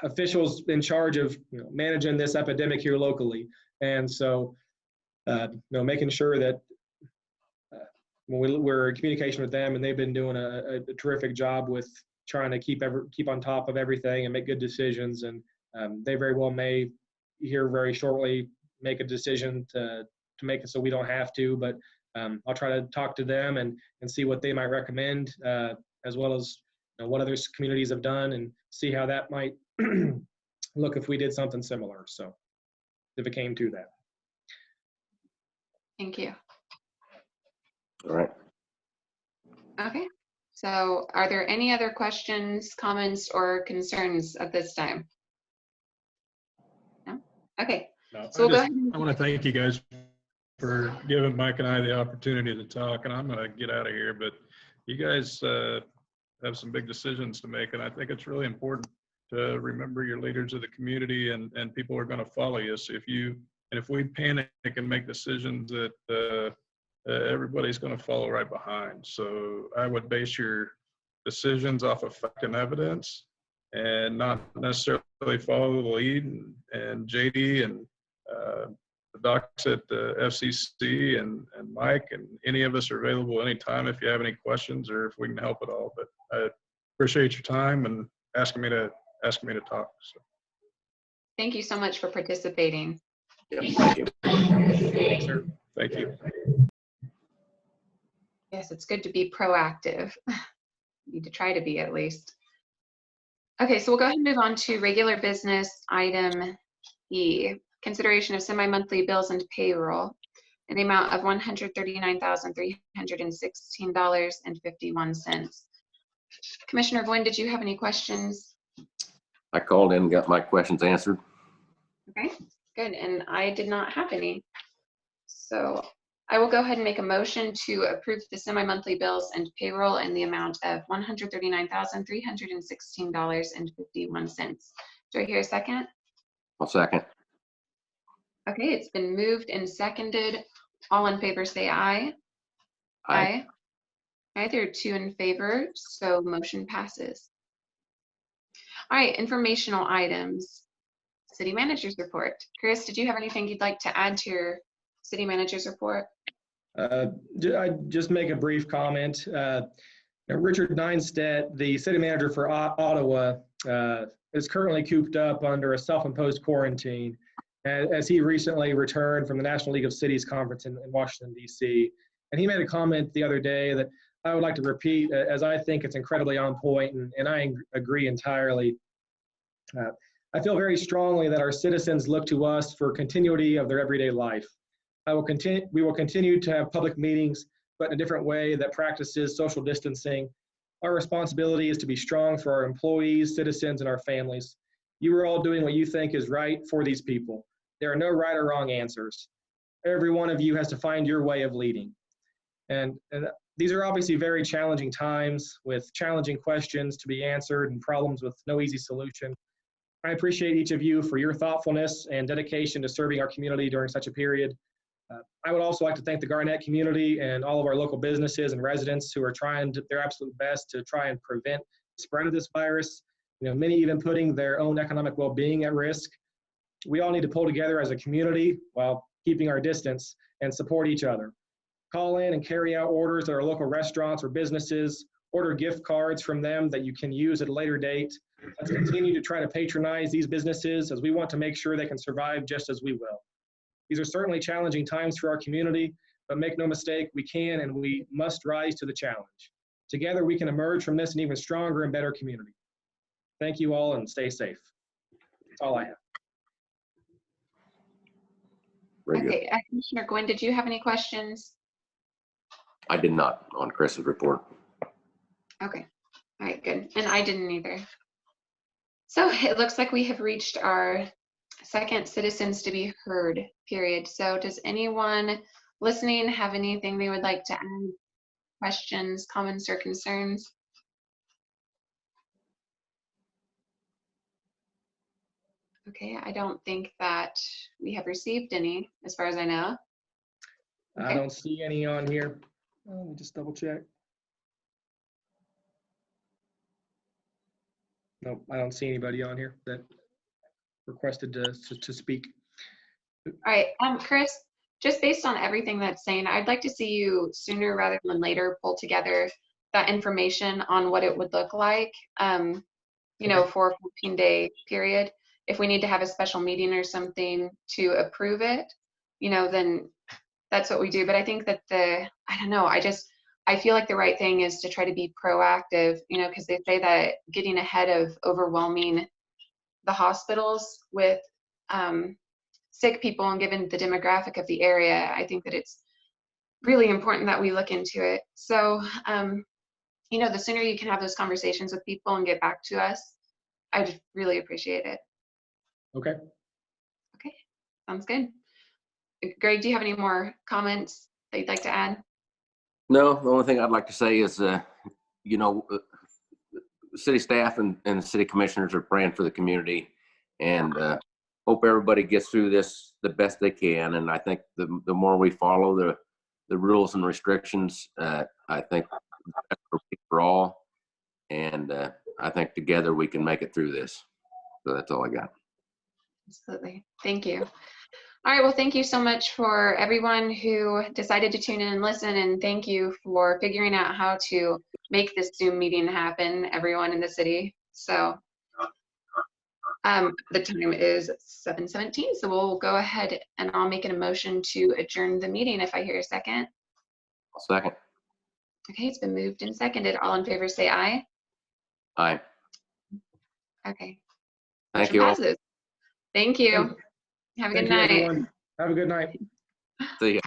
officials in charge of managing this epidemic here locally, and so making sure that when we're in communication with them, and they've been doing a terrific job with trying to keep on top of everything and make good decisions, and they very well may here very shortly make a decision to make it so we don't have to, but I'll try to talk to them and see what they might recommend, as well as what other communities have done, and see how that might look if we did something similar. So if it came to that. Thank you. All right. Okay. So are there any other questions, comments, or concerns at this time? No? Okay. No, So we'll go ahead. I want to thank you guys for giving Mike and I the opportunity to talk, and I'm going to get out of here, but you guys have some big decisions to make, and I think it's really important to remember your leaders of the community, and people are going to follow you. So if we panic and make decisions that everybody's going to follow right behind. So I would base your decisions off of fact and evidence, and not necessarily follow the lead. And JD and the docs at the FCC and Mike and any of us are available anytime if you have any questions or if we can help at all. But I appreciate your time and asking me to talk. So. Thank you so much for participating. Yep, thank you. Thanks, sir. Thank you. Yes, it's good to be proactive. Need to try to be, at least. Okay, so we'll go ahead and move on to regular business item E, consideration of semi-monthly bills and payroll in the amount of $139,316.51. Commissioner Gwynn, did you have any questions? I called in and got my questions answered. Okay, good, and I did not have any. So I will go ahead and make a motion to approve the semi-monthly bills and payroll in the amount of $139,316.51. Do I hear a second? I'll second. Okay, it's been moved and seconded. All in favor say aye. Aye. Aye, there are 2 in favor, so motion passes. All right, informational items. city manager's report. Chris, did you have anything you'd like to add to your city manager's report? I just make a brief comment. Richard Stead, the city manager for Ottawa, is currently cooped up under a self-imposed quarantine as he recently returned from the National League of Cities conference in Washington, D.C. And he made a comment the other day that I would like to repeat, as I think it's incredibly on point, and I agree entirely. I feel very strongly that our citizens look to us for continuity of their everyday life. We will continue to have public meetings, but in a different way that practices social distancing. Our responsibility is to be strong for our employees, citizens, and our families. You are all doing what you think is right for these people. There are no right or wrong answers. Every one of you has to find your way of leading. And these are obviously very challenging times with challenging questions to be answered and problems with no easy solution. I appreciate each of you for your thoughtfulness and dedication to serving our community during such a period. I would also like to thank the Garnett community and all of our local businesses and residents who are trying their absolute best to try and prevent the spread of this virus. Many even putting their own economic well-being at risk. We all need to pull together as a community while keeping our distance and support each other. Call in and carry out orders at our local restaurants or businesses. Order gift cards from them that you can use at a later date. Let's continue to try to patronize these businesses as we want to make sure they can survive just as we will. These are certainly challenging times for our community, but make no mistake, we can and we must rise to the challenge. Together, we can emerge from this an even stronger and better community. Thank you all and stay safe. That's all I have. Very good. Okay, Commissioner Gwynn, did you have any questions? I did not on Chris's report. Okay, all right, good. And I didn't either. So it looks like we have reached our second citizens to be heard period. So does anyone listening have anything they would like to add? Questions, comments, or concerns? Okay, I don't think that we have received any as far as I know. I don't see any on here. Let me just double check. Nope, I don't see anybody on here that requested to speak. All right, Chris, just based on everything that's saying, I'd like to see you sooner rather than later pull together that information on what it would look like, for a 14-day period. If we need to have a special meeting or something to approve it, then that's what we do. But I think that I feel like the right thing is to try to be proactive, because they say that getting ahead of overwhelming the hospitals with sick people and given the demographic of the area, I think that it's really important that we look into it. So, the sooner you can have those conversations with people and get back to us, I'd really appreciate it. Okay. Okay, sounds good. Greg, do you have any more comments that you'd like to add? No, the only thing I'd like to say is, city staff and city commissioners are praying for the community, and hope everybody gets through this the best they can. And I think the more we follow the rules and restrictions, I think that's for all. And I think together we can make it through this. So that's all I got. Absolutely. Thank you. All right. Well, thank you so much for everyone who decided to tune in and listen. And thank you for figuring out how to make this Zoom meeting happen, everyone in the city. So the time is 7:17. So we'll go ahead and I'll make an motion to adjourn the meeting if I hear a second. Second. Okay. It's been moved and seconded. All in favor, say aye. Aye. Okay. Thank you all. Thank you. Have a good night. Thank you, everyone. Have a good night. See ya.